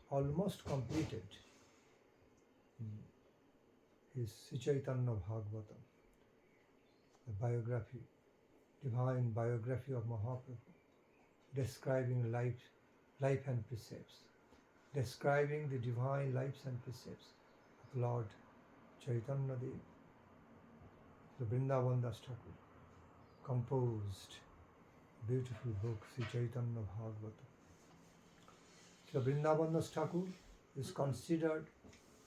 Speaker 1: almost completed his Sri Chaitanya Bhagavatam, the biography, divine biography of Mahaprabhu, describing life and precepts, describing the divine lives and precepts of Lord Chaitanya Dev. The Vrindavan Das Thakur composed a beautiful book, Sri Chaitanya Bhagavatam. So Vrindavan Das Thakur is considered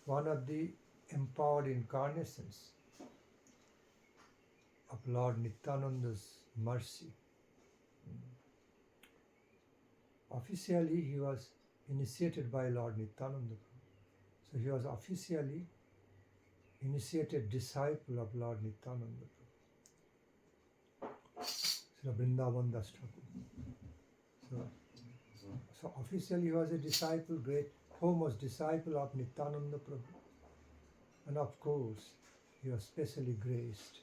Speaker 1: one of the empowered incarnations of Lord Nityananda's mercy. Officially, he was initiated by Lord Nityananda. So he was officially initiated disciple of Lord Nityananda. So Vrindavan Das Thakur. So officially he was a disciple, great foremost disciple of Nityananda Prabhu. And of course, he was specially graced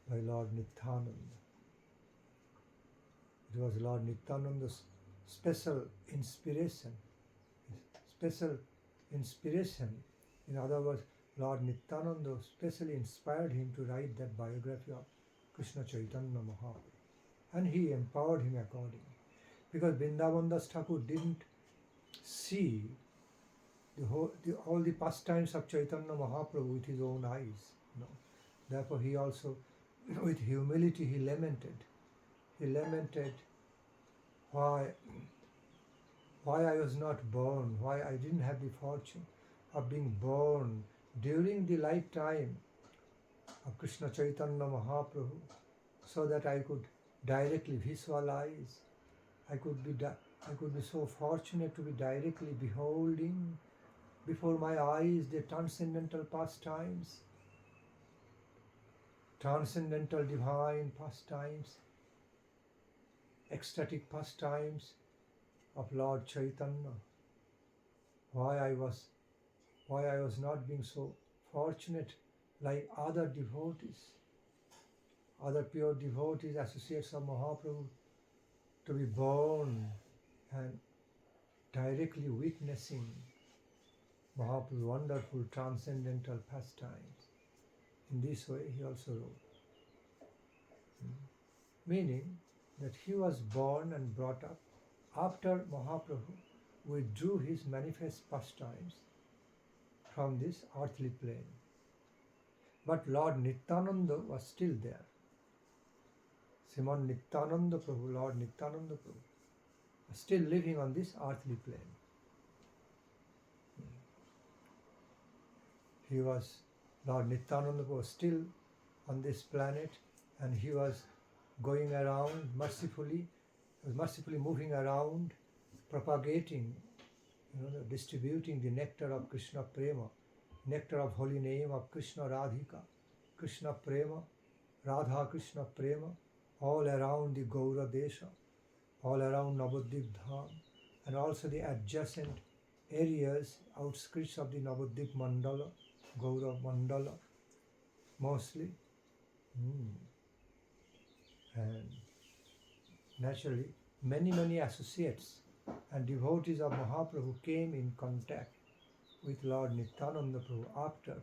Speaker 1: by Lord Nityananda. It was Lord Nityananda's special inspiration. In other words, Lord Nityananda specially inspired him to write that biography of Krishna Chaitanya Mahaprabhu. And he empowered him accordingly. Because Vrindavan Das Thakur didn't see all the pastimes of Chaitanya Mahaprabhu with his own eyes. Therefore he also, with humility, he lamented. He lamented why I was not born, why I didn't have the fortune of being born during the lifetime of Krishna Chaitanya Mahaprabhu, so that I could directly visualize. I could be so fortunate to be directly beholding before my eyes the transcendental pastimes, transcendental divine pastimes, ecstatic pastimes of Lord Chaitanya. Why I was not being so fortunate like other devotees, other pure devotees, associates of Mahaprabhu, to be born and directly witnessing Mahaprabhu's wonderful transcendental pastimes. In this way he also wrote. Meaning that he was born and brought up after Mahaprabhu withdrew his manifest pastimes from this earthly plane. But Lord Nityananda was still there. Sriman Nityananda Prabhu, Lord Nityananda Prabhu, was still living on this earthly plane. Lord Nityananda was still on this planet, and he was going around mercifully moving around, propagating, distributing the nectar of Krishna Prema, nectar of holy name of Krishna Radhika, Krishna Prema, Radha Krishna Prema, all around the Gaura Desha, all around Navadvip Dham, and also the adjacent areas, outskirts of the Navadvip Mandala, Gaura Mandala, mostly. And naturally, many associates and devotees of Mahaprabhu came in contact with Lord Nityananda Prabhu after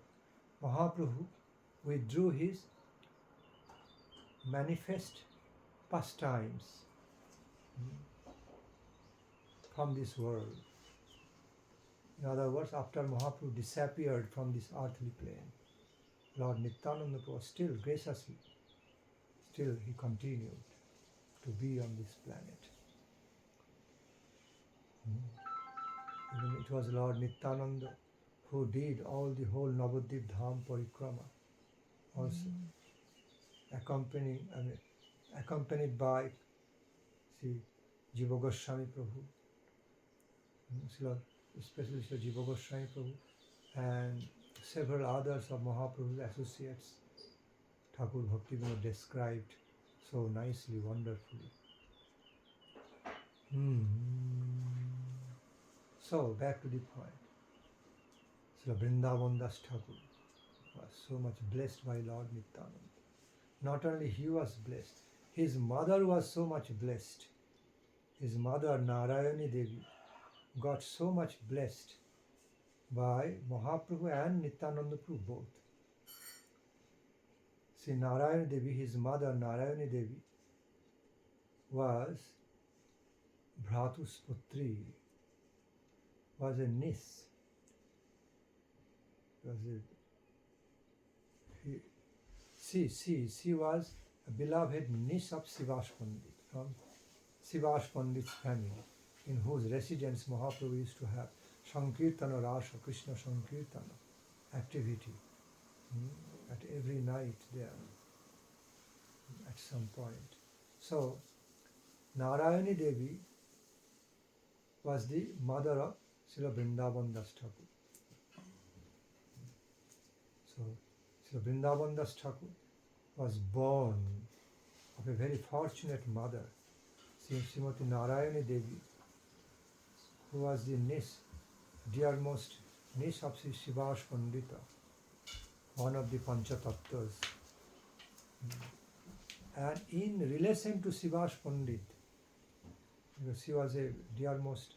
Speaker 1: Mahaprabhu withdrew his manifest pastimes from this world. In other words, after Mahaprabhu disappeared from this earthly plane, Lord Nityananda Prabhu was still graciously, he continued to be on this planet. Even it was Lord Nityananda who did all the whole Navadvip Dham Parikrama, also accompanied by Jiva Goswami Prabhu, especially Jiva Goswami Prabhu, and several others of Mahaprabhu's associates. Thakur Bhakti described so nicely, wonderfully. So, back to the point. Srila Vrindavan Das Thakur was so much blessed by Lord Nityananda. Not only he was blessed, his mother was so much blessed. His mother, Narayani Devi, got so much blessed by Mahaprabhu and Nityananda Prabhu both. See, Narayani Devi, his mother, Narayani Devi, was Bhratu's Putri, was a niece. She was a beloved niece of Sivas Pandit, from Sivas Pandit's family, in whose residence Mahaprabhu used to have Sankirtana Rasa, Krishna Sankirtana activity at every night there, at some point. So, Narayani Devi was the mother of Srila Vrindavan Das Thakur. So, Srila Vrindavan Das Thakur was born of a very fortunate mother, Srimati Narayani Devi, who was the niece, dearmost niece of Sri Sivas Pandita, one of the Panchatattvas. And in relation to Sivas Pandit, because she was a dearmost,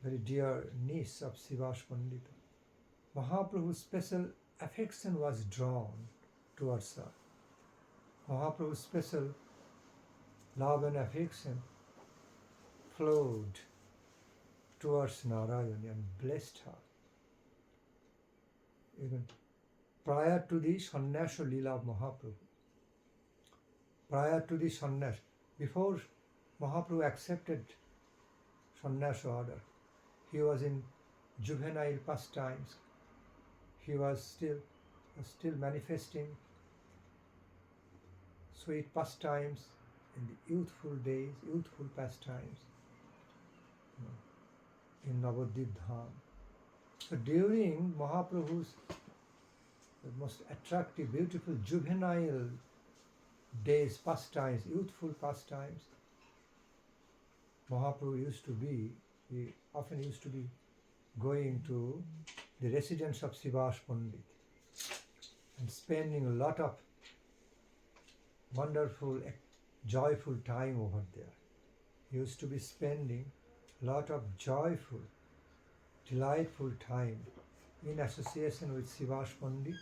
Speaker 1: very dear niece of Sivas Pandita, Mahaprabhu's special affection was drawn towards her. Mahaprabhu's special love and affection flowed towards Narayana and blessed her. Even prior to the Sannyasa Leela of Mahaprabhu, prior to the Sannyas, before Mahaprabhu accepted Sannyasa order, he was in juvenile pastimes. He was still manifesting sweet pastimes in the youthful days, youthful pastimes, in Navadvip Dham. So during Mahaprabhu's most attractive, beautiful, juvenile days, pastimes, youthful pastimes, Mahaprabhu he often used to be going to the residence of Srivas Pandit and spending a lot of wonderful, joyful time over there. He used to be spending a lot of joyful, delightful time in association with Srivas Pandit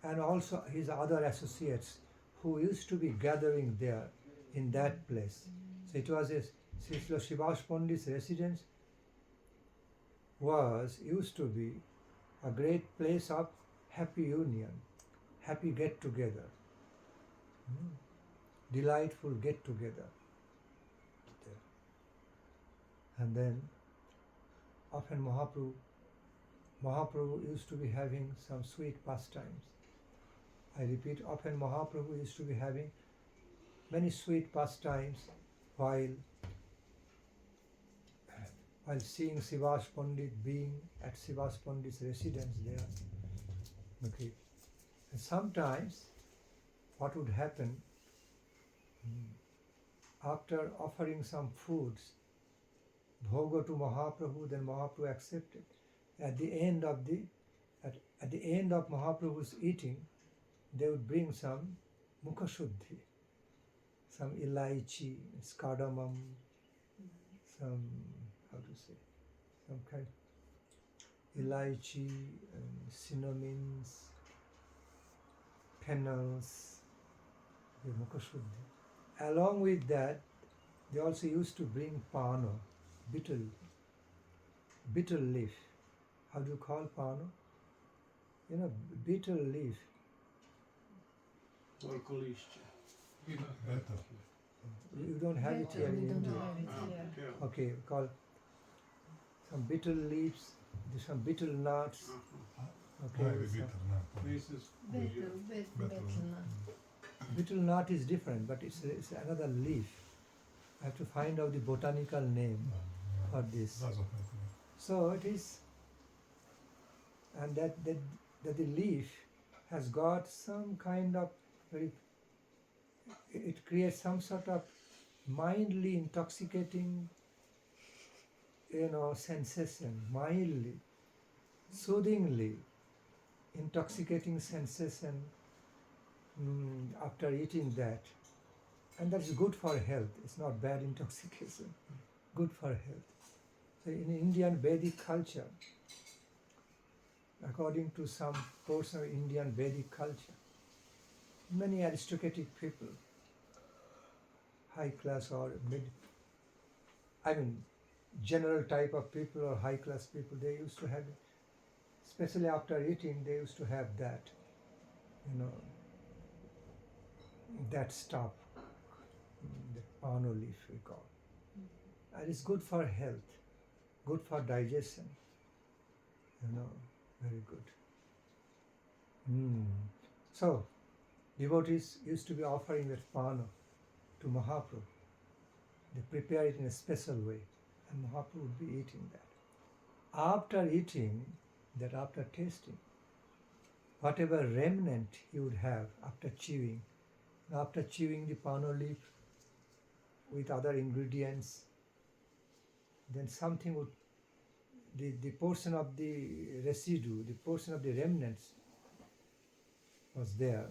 Speaker 1: and also his other associates who used to be gathering there in that place. So it was Srila Srivas Pandit's residence used to be a great place of happy union, happy get together, delightful get together. And then often Mahaprabhu used to be having some sweet pastimes. I repeat, often Mahaprabhu used to be having many sweet pastimes while seeing Srivas Pandit, being at Srivas Pandit's residence there. Okay. And sometimes what would happen, after offering some foods, bhoga to Mahaprabhu, then Mahaprabhu accepted. At the end of Mahaprabhu's eating, they would bring some mukhashuddhi, some ilaichi, cardamom, some kind of ilaichi, cinnamons, fennels, the mukhashuddhi. Along with that, they also used to bring pano, betel leaf. How do you call pano? Betel leaf. You don't have it here in India. Okay, call some betel leaves, some betel nuts. Okay. Betel nut is different, but it's another leaf. I have to find out the botanical name for this. So it is, and that the leaf has got some kind of it creates some sort of mildly intoxicating, sensation, mildly, soothingly intoxicating sensation after eating that. And that's good for health. It's not bad intoxication, good for health. So in Indian Vedic culture, according to some portion of Indian Vedic culture, many aristocratic people, high class or general type of people or high class people, they used to have it. Especially after eating, they used to have that, that stuff, the pano leaf we call. And it's good for health, good for digestion, very good. So, devotees used to be offering that pano to Mahaprabhu. They prepare it in a special way, and Mahaprabhu would be eating that. After eating that, after tasting, whatever remnant he would have after chewing the pano leaf with other ingredients, then something would, the portion of the residue, the portion of the remnants was there.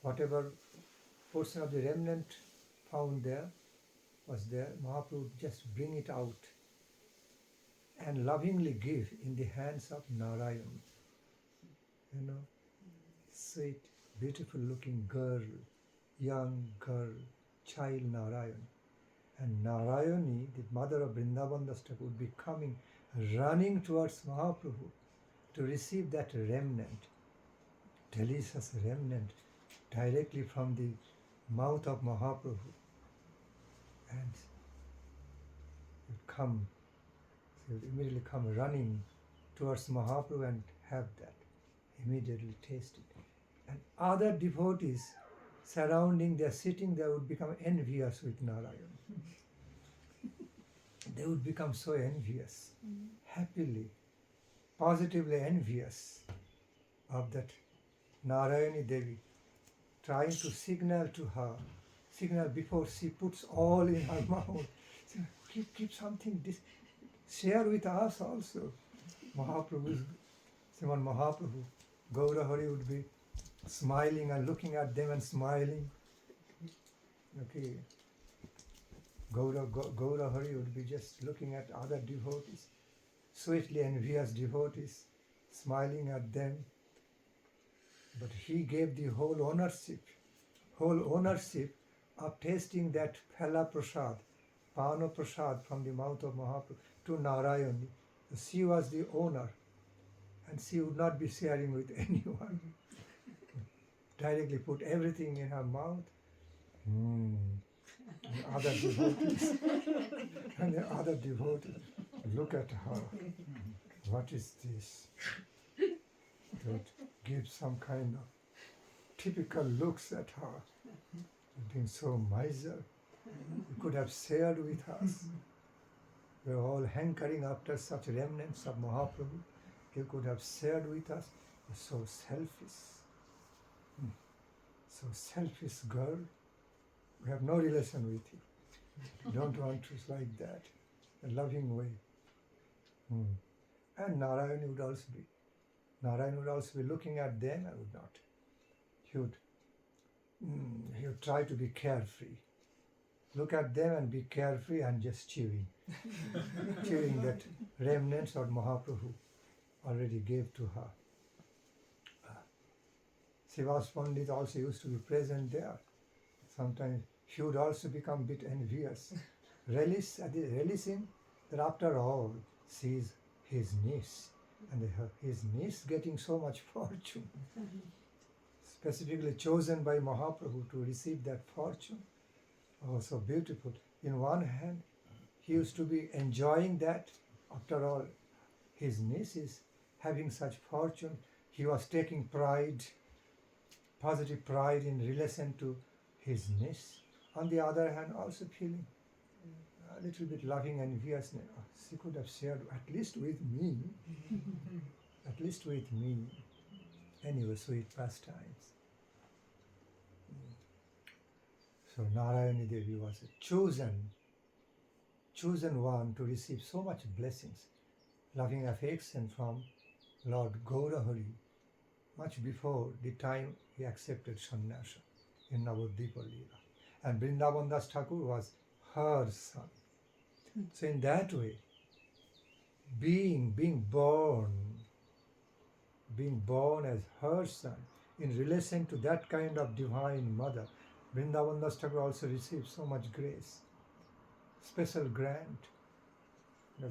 Speaker 1: Whatever portion of the remnant found there was there, Mahaprabhu would just bring it out and lovingly give in the hands of Narayan. Sweet, beautiful looking girl, young girl, child Narayan. And Narayani, the mother of Vrindavan Das Thakur, would be coming, running towards Mahaprabhu to receive that remnant, delicious remnant, directly from the mouth of Mahaprabhu. And she would immediately come running towards Mahaprabhu and have that, immediately taste it. And other devotees surrounding, they are sitting there, would become envious with Narayan. They would become so envious, happily, positively envious of that Narayani Devi, trying to signal to her, signal before she puts all in her mouth. Say, keep something, share with us also. Mahaprabhu, Sriman Mahaprabhu, Gaura Hari would be smiling and looking at them and smiling. Okay. Gaura Hari would be just looking at other devotees, sweetly envious devotees, smiling at them. But he gave the whole ownership of tasting that Phela Prasad, Pano Prasad from the mouth of Mahaprabhu to Narayani. She was the owner, and she would not be sharing with anyone. Directly put everything in her mouth. Other devotees look at her. What is this? That give some kind of typical looks at her. Being so miser, you could have shared with us. We are all hankering after such remnants of Mahaprabhu. You could have shared with us. You're so selfish. So selfish girl. We have no relation with you. We don't want to like that. A loving way. And Narayana would also be looking at them and would not. He would try to be carefree. Look at them and be carefree and just chewing. Chewing that remnants of Mahaprabhu already gave to her. Srivas Pandit also used to be present there. Sometimes he would also become a bit envious, relishing that after all, she is his niece, and his niece getting so much fortune, specifically chosen by Mahaprabhu to receive that fortune. Oh, so beautiful. In one hand, he used to be enjoying that. After all, his niece is having such fortune. He was taking pride, positive pride in relation to his niece. On the other hand, also feeling a little bit loving and enviousness. Oh, she could have shared at least with me. At least with me. Anyway, sweet pastimes. So Narayani Devi was a chosen one to receive so much blessings, loving affection from Lord Gaurahari, much before the time he accepted sannyasa in Navadvipa Leela. And Vrindavan Das Thakur was her son. So in that way, being born as her son, in relation to that kind of divine mother, Vrindavan Das Thakur also received so much grace, special grant, the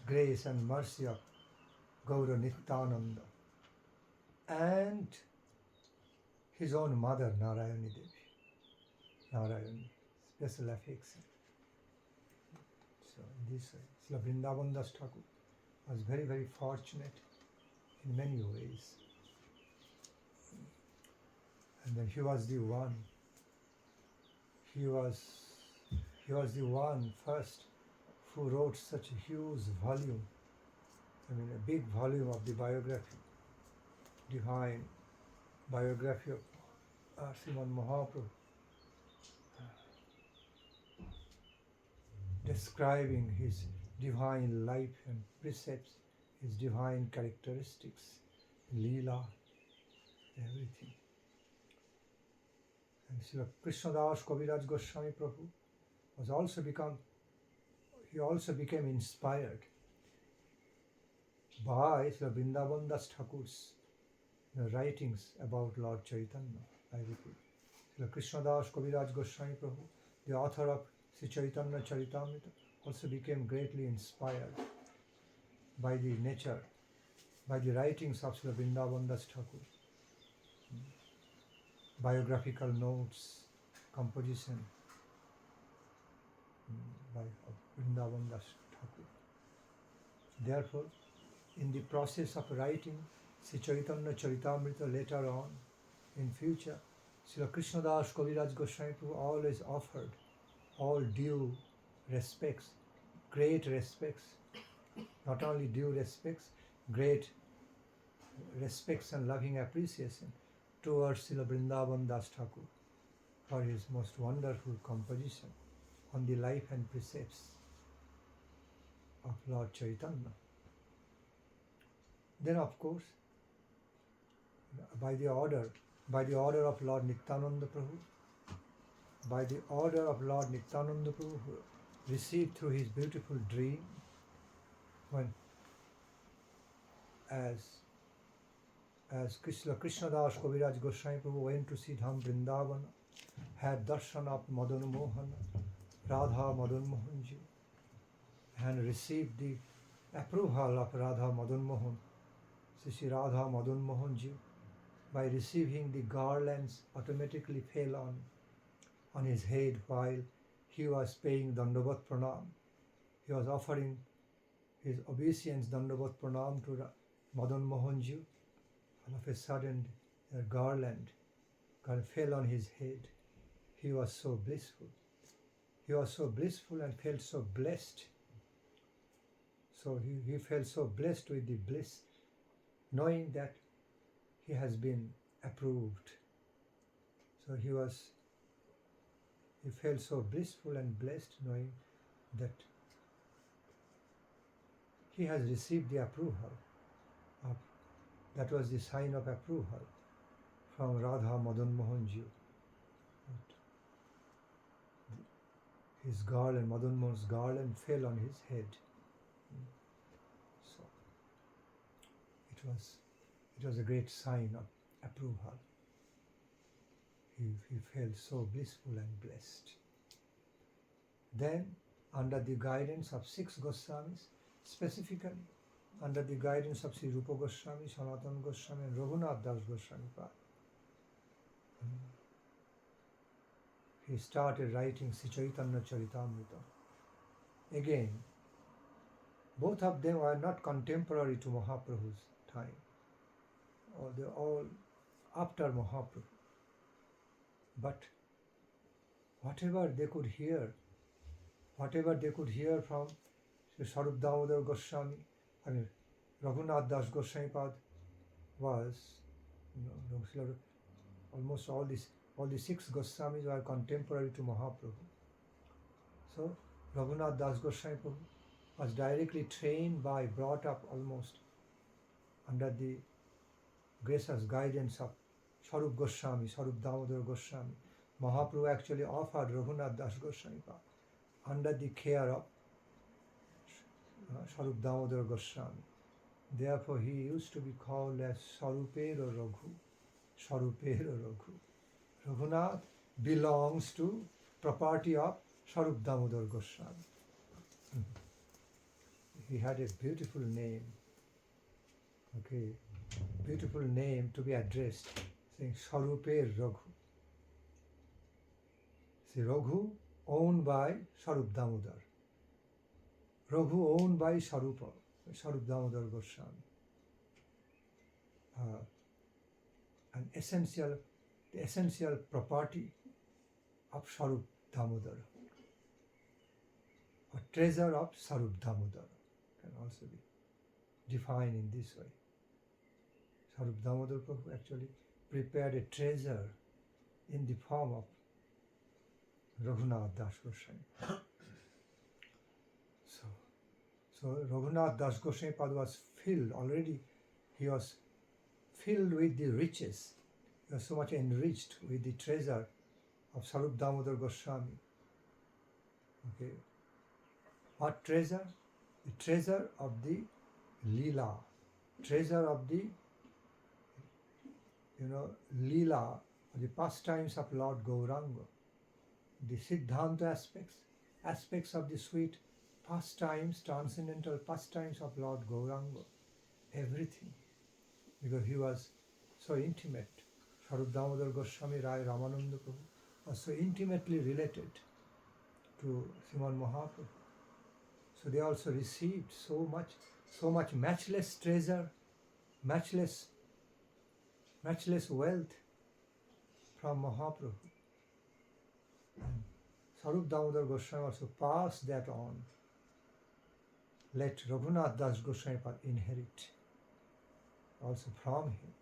Speaker 1: grace and mercy of Gaura Nityananda, and his own mother, Narayani Devi. Narayani, special affection. So in this way, Srila Vrindavan Das Thakur was very, very fortunate in many ways. And then he was the one first who wrote such a huge volume, a big volume of the biography, divine biography of Sriman Mahaprabhu, describing his divine life and precepts, his divine characteristics, Leela, everything. And Srila Krishnadas Kaviraj Goswami Prabhu also became inspired by Srila Vrindavan Das Thakur's writings about Lord Chaitanya. I repeat, Srila Krishnadas Kaviraj Goswami Prabhu, the author of Sri Chaitanya Charitamrita also became greatly inspired by the nature, by the writings of Srila Vrindavan Das Thakur, biographical notes, composition by Vrindavan Das Thakur. Therefore, in the process of writing Sri Chaitanya Charitamrita later on, in future, Srila Krishnadas Kaviraj Goswami Prabhu always offered all due respects, great respects, not only due respects, great respects and loving appreciation towards Srila Vrindavan Das Thakur for his most wonderful composition on the life and precepts of Lord Chaitanya. Then, of course, by the order of Lord Nityananda Prabhu, by the order of Lord Nityananda Prabhu, who received through his beautiful dream, when as Krishnadas Kaviraj Goswami Prabhu went to see Dham Vrindavana, had darshan of Madan Mohan, Radha Madan Mohanji, and received the approval of Radha Madan Mohan, Sri Radha Madan Mohanji, by receiving the garlands automatically fell on his head while he was paying Dandavat Pranam. He was offering his obeisance Dandavat Pranam to Madan Mohanji. All of a sudden, a garland fell on his head. He was so blissful. He was so blissful and felt so blessed. So he felt so blessed with the bliss, knowing that he has been approved. So he felt so blissful and blessed, knowing that he has received the approval of, that was the sign of approval from Radha Madan Mohanji. His garland, Madan Mohan's garland, fell on his head. So it was a great sign of approval. He felt so blissful and blessed. Then, under the guidance of 6 Goswamis, specifically under the guidance of Sri Rupa Goswami, Sanatana Goswami, and Raghunath Das Goswami, he started writing Sri Chaitanya Charitamrita. Again, both of them were not contemporary to Mahaprabhu's time, or they're all after Mahaprabhu. But whatever they could hear from Sri Sarup Damodar Goswami, Raghunath Das Goswami was, almost all the 6 Goswamis were contemporary to Mahaprabhu. So Raghunath Das Goswami was directly trained by, brought up almost under the gracious guidance of Sarup Goswami, Sarup Damodar Goswami. Mahaprabhu actually offered Raghunath Das Goswami under the care of Sarup Damodar Goswami. Therefore, he used to be called as Sarupera Raghu. Sarupera Raghu. Raghunath belongs to property of Sarup Damodar Goswami. He had a beautiful name. Beautiful name to be addressed, saying Saruper Raghu. See, Raghu owned by Sarup Damodar. Raghu owned by Sarupa, Sarup Damodar Goswami. The essential property of Sarup Damodar, or treasure of Sarup Damodar, can also be defined in this way. Sarup Damodar Prabhu actually prepared a treasure in the form of Raghunath Das Goswami. So Raghunath Das Goswami was filled already. He was filled with the riches. He was so much enriched with the treasure of Sarup Damodar Goswami. What treasure? The treasure of the Leela, treasure of the Leela, the pastimes of Lord Gauranga, the Siddhanta aspects aspects of the sweet pastimes, transcendental pastimes of Lord Gauranga, everything, because he was so intimate. Swarup Damodar Goswami Rai Ramananda Prabhu was so intimately related to Sriman Mahaprabhu. So they also received so much matchless treasure, matchless wealth from Mahaprabhu. And Swarup Damodar Goswami also passed that on. Let Raghunath Das Goswami inherit also from him.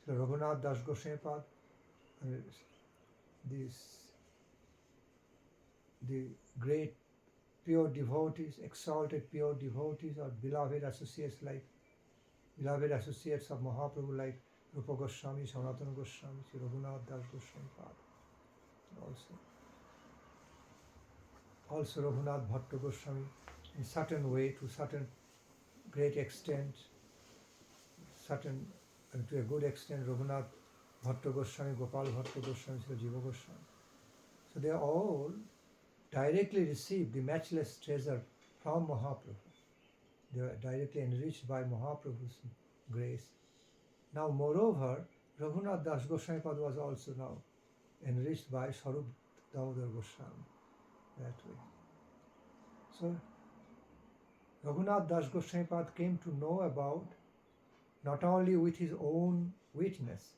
Speaker 1: So Raghunath Das Goswami, the great pure devotees, exalted pure devotees, or beloved associates of Mahaprabhu like Rupa Goswami, Sanatana Goswami, Sri Raghunath Das Goswami also Raghunath Bhatta Goswami, in certain way, to certain great extent, to a good extent, Raghunath Bhatta Goswami, Gopal Bhatta Goswami, Sri Jiva Goswami. So they all directly received the matchless treasure from Mahaprabhu. They were directly enriched by Mahaprabhu's grace. Now, moreover, Raghunath Das Goswami was also now enriched by Swarup Damodar Goswami that way. So, Raghunath Das Goswami came to know about, not only with his own witness,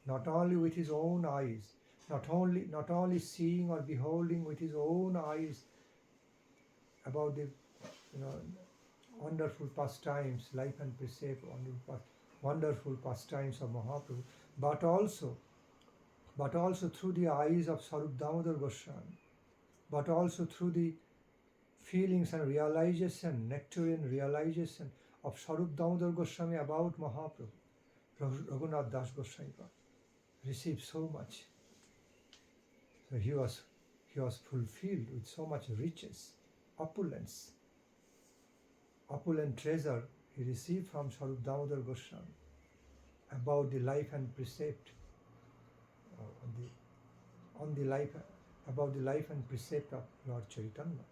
Speaker 1: not only with his own eyes, not only seeing or beholding with his own eyes about the wonderful pastimes, life and precept, wonderful pastimes of Mahaprabhu, but also through the eyes of Swarup Damodar Goswami, but also through the feelings and realization, nectarian realization of Swarup Damodar Goswami about Mahaprabhu. Raghunath Das Goswami received so much. So he was fulfilled with so much riches, opulence, opulent treasure he received from Swarup Damodar Goswami about the life and precept, about the life and precept of Lord Chaitanya.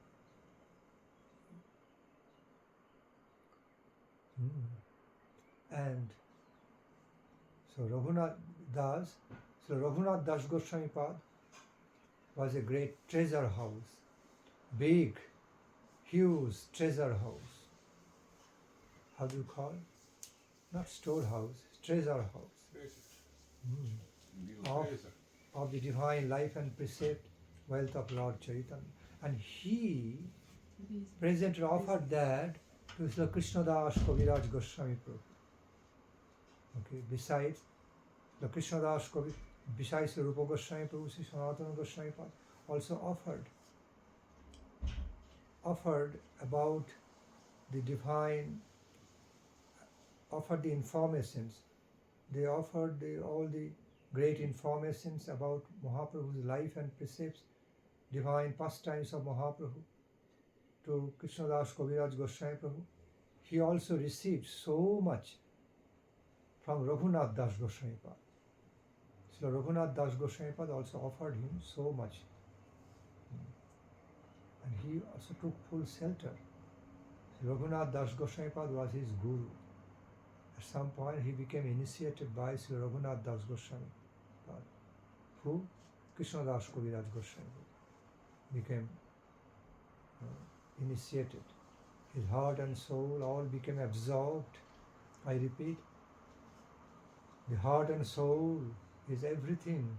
Speaker 1: And so Raghunath Das Goswami was a great treasure house, big, huge treasure house. How do you call it? Not storehouse, treasure house. Of the divine life and precept, wealth of Lord Chaitanya. And he presently offered that to Srila Krishnadas Kaviraj Goswami Prabhu. Okay, besides the Krishnadas Kaviraj, besides the Rupa Goswami Prabhu, Sri Sanatana Goswami also offered about the divine, offered the informations. They offered all the great informations about Mahaprabhu's life and precepts, divine pastimes of Mahaprabhu to Krishnadas Kaviraj Goswami Prabhu. He also received so much from Raghunath Das Goswami. So Raghunath Das Goswami also offered him so much. And he also took full shelter. So Raghunath Das Goswami was his guru. At some point he became initiated by Sri Raghunath Das Goswami, who Krishnadas Kaviraj Goswami became initiated. His heart and soul all became absorbed. I repeat, the heart and soul is everything.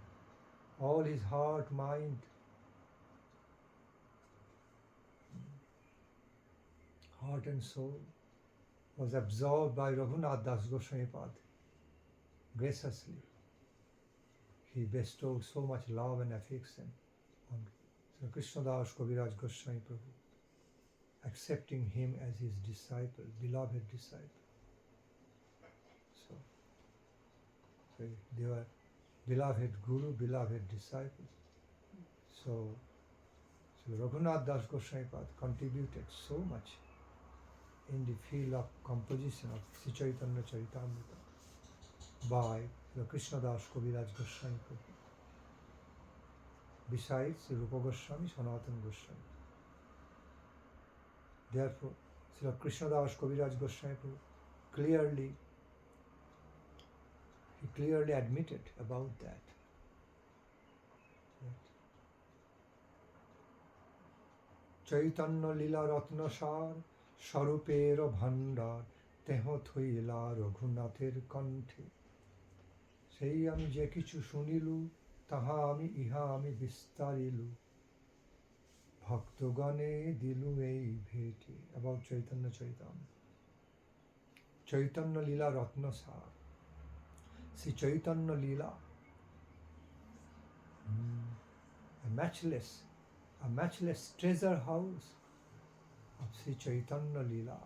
Speaker 1: All his heart, mind, heart and soul was absorbed by Raghunath Das Goswami graciously. He bestowed so much love and affection on Sri Krishnadas Kaviraj Goswami Prabhu, accepting him as his disciple, beloved disciple. So they were beloved Guru, beloved disciples. So Raghunath Das Goswami contributed so much in the field of composition of Sri Chaitanya Charitamrita by the Krishnadas Kaviraj Goswami Prabhu. Besides Rupa Goswami, Sanatana Goswami. Therefore, Srila Krishnadas Kaviraj Goswami Prabhu clearly admitted about that. Chaitanya Lila Ratna Sar Swarupera Bhandar Teho Thuila Raghunathir Kanthe. সেই আমি যে কিছু শুনিলু তাহা আমি ইহা আমি বিস্তারিলু ভক্তগণে দিলু এই ভেটে। About Chaitanya Chaitanya. Chaitanya Lila Ratna Sar. See Chaitanya Lila, a matchless treasure house of Sri Chaitanya Lila,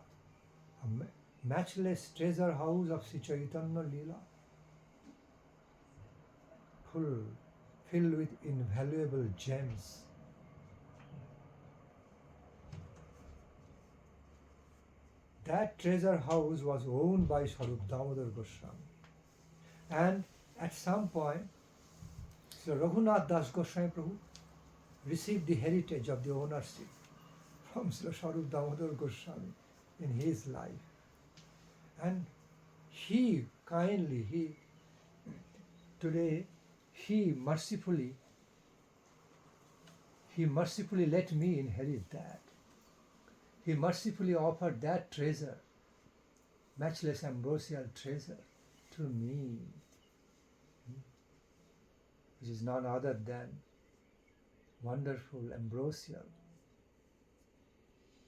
Speaker 1: a matchless treasure house of Sri Chaitanya Lila, filled with invaluable gems. That treasure house was owned by Swarup Damodar Goswami. And at some point, Sri Raghunath Das Goswami Prabhu received the heritage of the ownership from Sri Swarup Damodar Goswami in his life. And he mercifully let me inherit that. He mercifully offered that treasure, matchless ambrosial treasure, to me, which is none other than wonderful ambrosial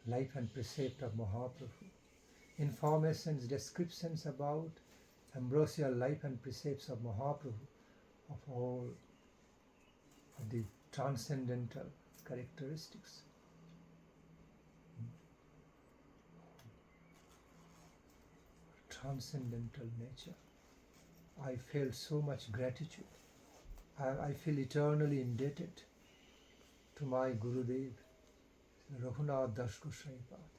Speaker 1: life and precept of Mahaprabhu. Informations, descriptions about ambrosial life and precepts of Mahaprabhu, of all of the transcendental characteristics. Transcendental nature. I felt so much gratitude. I feel eternally indebted to my Gurudev, Raghunath Das Goswami Pad.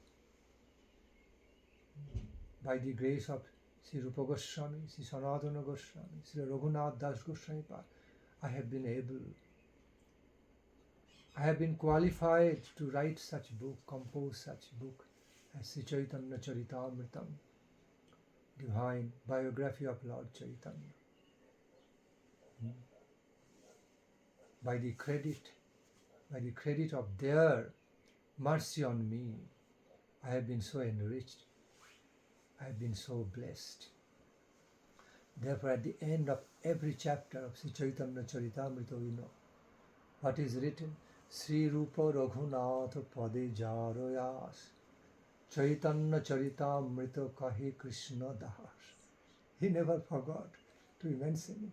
Speaker 1: By the grace of Sri Rupa Goswami, Sri Sanatana Goswami, Sri Raghunath Das Goswami Pad, I have been qualified to write such book, compose such book as Sri Chaitanya Charitamritam, divine biography of Lord Chaitanya. By the credit of their mercy on me, I have been so enriched. I have been so blessed. Therefore, at the end of every chapter of Sri Chaitanya Charitamrita, we know what is written: Sri Rupa Raghunath Pade Jaroyas Chaitanya Charitamrita Kahi Krishna Das. He never forgot to mention it.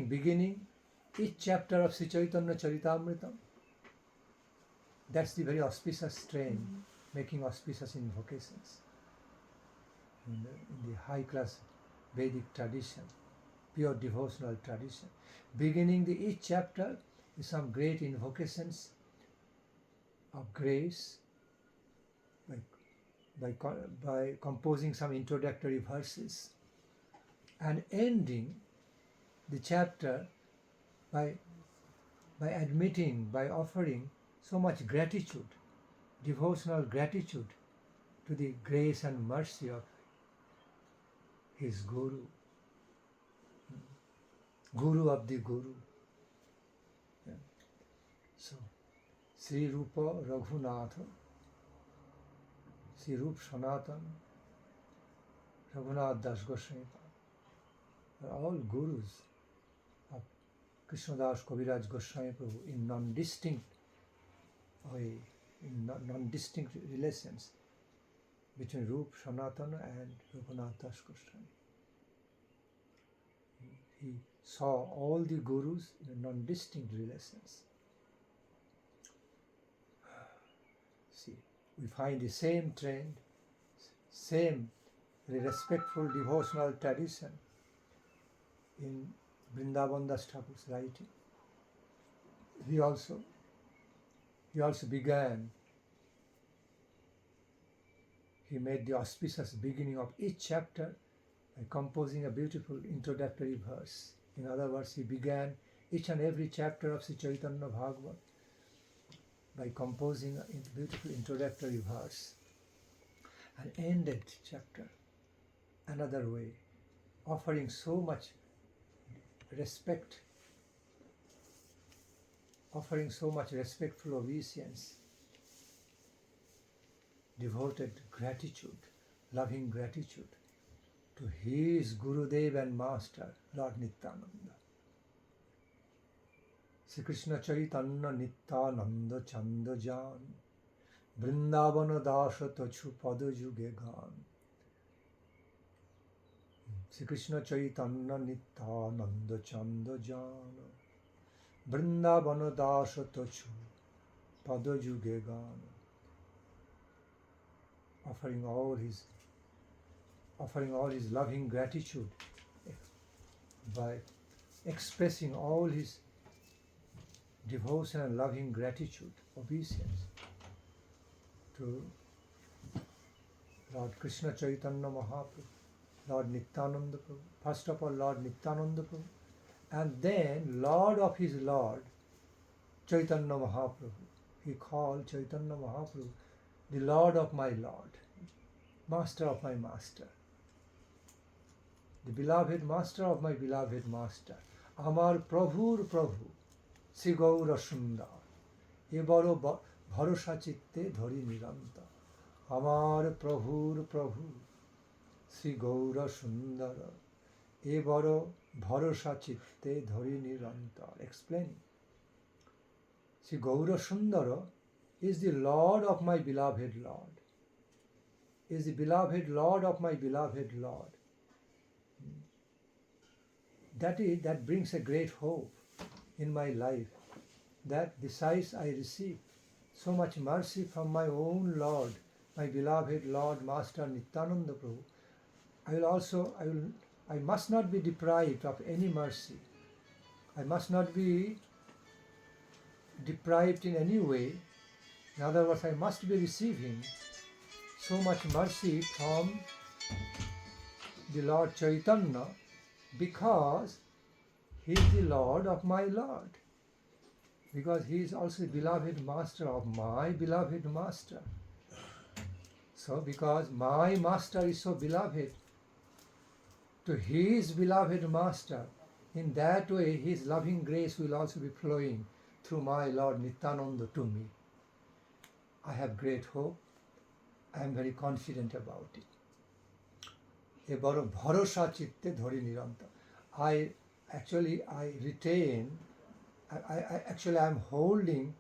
Speaker 1: Beginning each chapter of Sri Chaitanya Charitamrita, that's the very auspicious strain, making auspicious invocations in the high class Vedic tradition, pure devotional tradition. Beginning each chapter with some great invocations of grace, by composing some introductory verses, and ending the chapter by offering so much gratitude, devotional gratitude to the grace and mercy of his Guru, Guru of the Guru. Yeah. So, Sri Rupa Raghunatha, Sri Rup Sanatan, Raghunath Das Goswami are all Gurus of Krishnadas Kaviraj Goswami Prabhu in non-distinct way, in non-distinct relations between Rup Sanatana and Raghunath Das Goswami. He saw all the Gurus in non-distinct relations. See, we find the same trend, same very respectful devotional tradition in Vrindavan Das Thakur's writing. He also began, he made the auspicious beginning of each chapter by composing a beautiful introductory verse. In other words, he began each and every chapter of Sri Chaitanya Bhagavat by composing a beautiful introductory verse and ended chapter another way, offering so much respect, offering so much respectful obeisance, devoted gratitude, loving gratitude to his Gurudev and Master, Lord Nityananda. Sri Krishna Chaitanya Nityananda Chanda Jan Vrindavana Dasha Tachu Pada Juge Gan. Sri Krishna Chaitanya Nityananda Chanda Jan Vrindavana Dasha Tachu Pada Juge Gan. Offering all his loving gratitude by expressing all his devotion and loving gratitude, obeisance to Lord Krishna Chaitanya Mahaprabhu, Lord Nityananda Prabhu. First of all, Lord Nityananda Prabhu, and then Lord of his Lord, Chaitanya Mahaprabhu. He called Chaitanya Mahaprabhu the Lord of my Lord, Master of my Master, the beloved Master of my beloved Master, Amar Prabhur Prabhu, Sri Gaura Sundar, Ebaro Bharosha Chitte Dhari Niranta, Amar Prabhur Prabhu, Sri Gaura Sundar, Ebaro Bharosha Chitte Dhari Niranta. Explaining, Sri Gaura Sundara is the Lord of my beloved Lord, is the beloved Lord of my beloved Lord. That brings a great hope in my life, that besides I receive so much mercy from my own Lord, my beloved Lord, Master Nityananda Prabhu, I must not be deprived of any mercy. I must not be deprived in any way. In other words, I must be receiving so much mercy from the Lord Chaitanya, because he is the Lord of my Lord, because he is also the beloved Master of my beloved Master. So because my Master is so beloved to his beloved Master, in that way his loving grace will also be flowing through my Lord Nityananda to me. I have great hope. I am very confident about it. Ebaro bharosha chitte dhari niranta. I am holding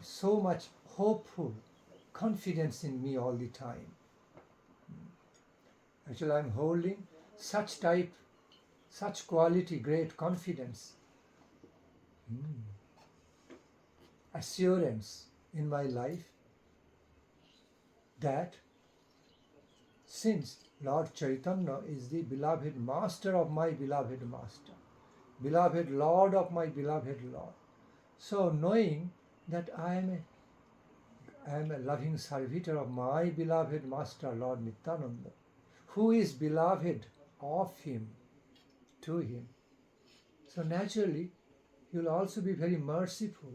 Speaker 1: so much hopeful confidence in me all the time. Actually, I am holding such quality, great confidence, assurance in my life, that since Lord Chaitanya is the beloved Master of my beloved Master, beloved Lord of my beloved Lord, so knowing that I am a loving servitor of my beloved Master, Lord Nityananda, who is beloved of him, to him, so naturally he will also be very merciful.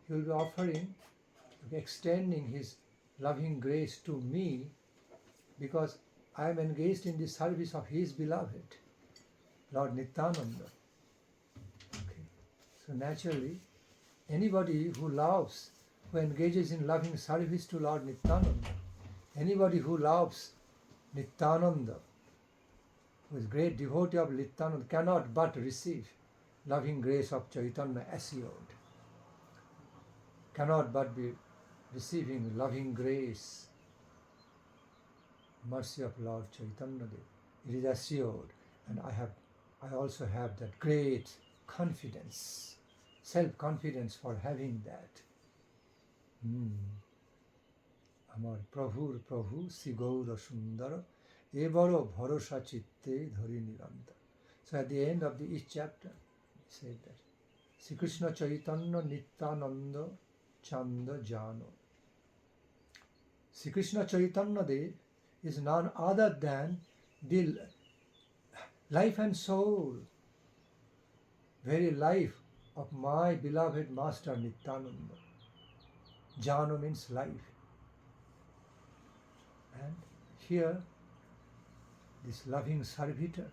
Speaker 1: He will be offering, extending his loving grace to me, because I am engaged in the service of his beloved, Lord Nityananda. Okay. So naturally, anybody who loves, who engages in loving service to Lord Nityananda, anybody who loves Nityananda, who is great devotee of Nityananda, cannot but receive loving grace of Chaitanya assured, cannot but be receiving loving grace, mercy of Lord Chaitanya Dev. It is assured, and I also have that great confidence, self-confidence for having that. Amar Prabhur Prabhu Sri Gaura Sundara Ebaro Bharosha Chitte Dhari Niranta. So at the end of each chapter, he said that Sri Krishna Chaitanya Nityananda Chanda Jano. Sri Krishna Chaitanya Dev is none other than the life and soul, very life of my beloved Master Nityananda. Jano means life. And here, this loving servitor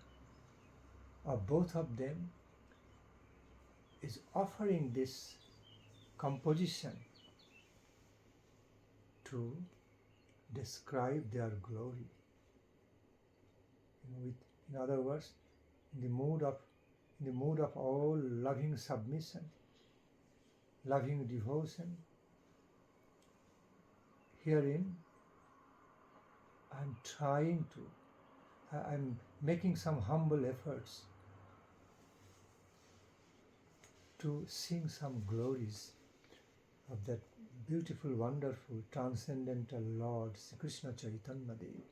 Speaker 1: of both of them is offering this composition to describe their glory. In other words, in the mood of all loving submission, loving devotion, herein I'm making some humble efforts to sing some glories of that beautiful, wonderful, transcendental Lord, Sri Krishna Chaitanya Dev.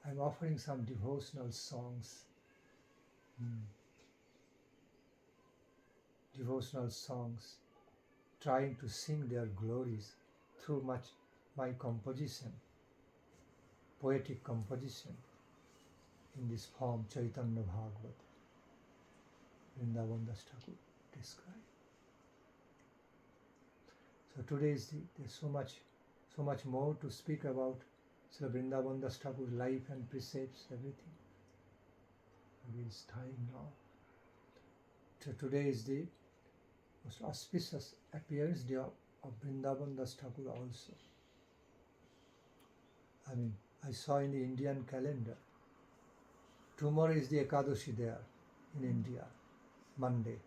Speaker 1: I'm offering some devotional songs. Devotional songs, trying to sing their glories through my composition, poetic composition, in this form Chaitanya Bhagavat, Vrindavan Das Thakur described. So today there's so much more to speak about Srila Vrindavan Das Thakur's life and precepts, everything. Maybe it's time now. So today is the most auspicious appearance day of Vrindavan Das Thakur also. I saw in the Indian calendar, tomorrow is the Ekadashi there in India, Monday.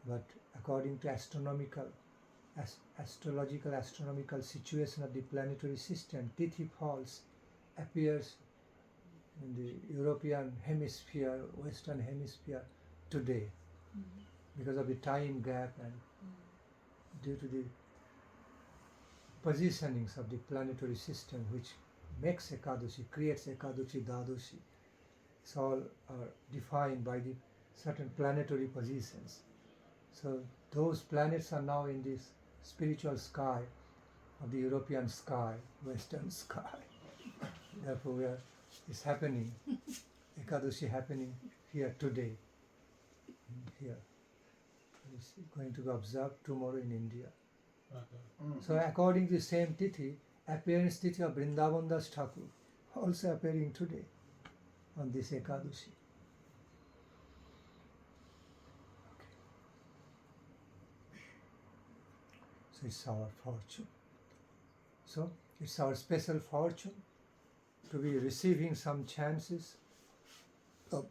Speaker 1: But according to astrological situation of the planetary system, Tithi falls appears in the European hemisphere, Western hemisphere today, because of the time gap and due to the positionings of the planetary system, which makes Ekadashi, creates Ekadashi, Dadoshi. It's all are defined by the certain planetary positions. So those planets are now in this spiritual sky of the European sky, Western sky. Therefore, it's happening, Ekadashi happening here today. Here. It's going to be observed tomorrow in India. So according to the same Tithi, appearance Tithi of Vrindavan Das Thakur also appearing today on this Ekadashi. So it's our fortune. So it's our special fortune to be receiving some chances of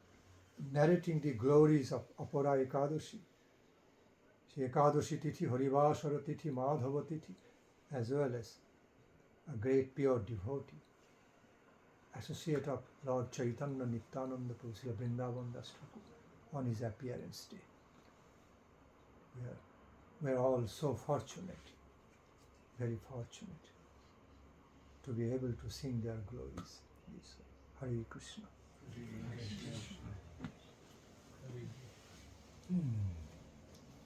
Speaker 1: narrating the glories of Apara Ekadashi, Shri Ekadashi Tithi, Harivasara Tithi, Madhava Tithi, as well as a great pure devotee, associate of Lord Chaitanya Nityananda Prabhu, Srila Vrindavan Das Thakur, on his appearance day. We are all so fortunate, very fortunate, to be able to sing their glories. Hare Krishna.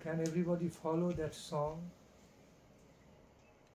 Speaker 1: Can everybody follow that song?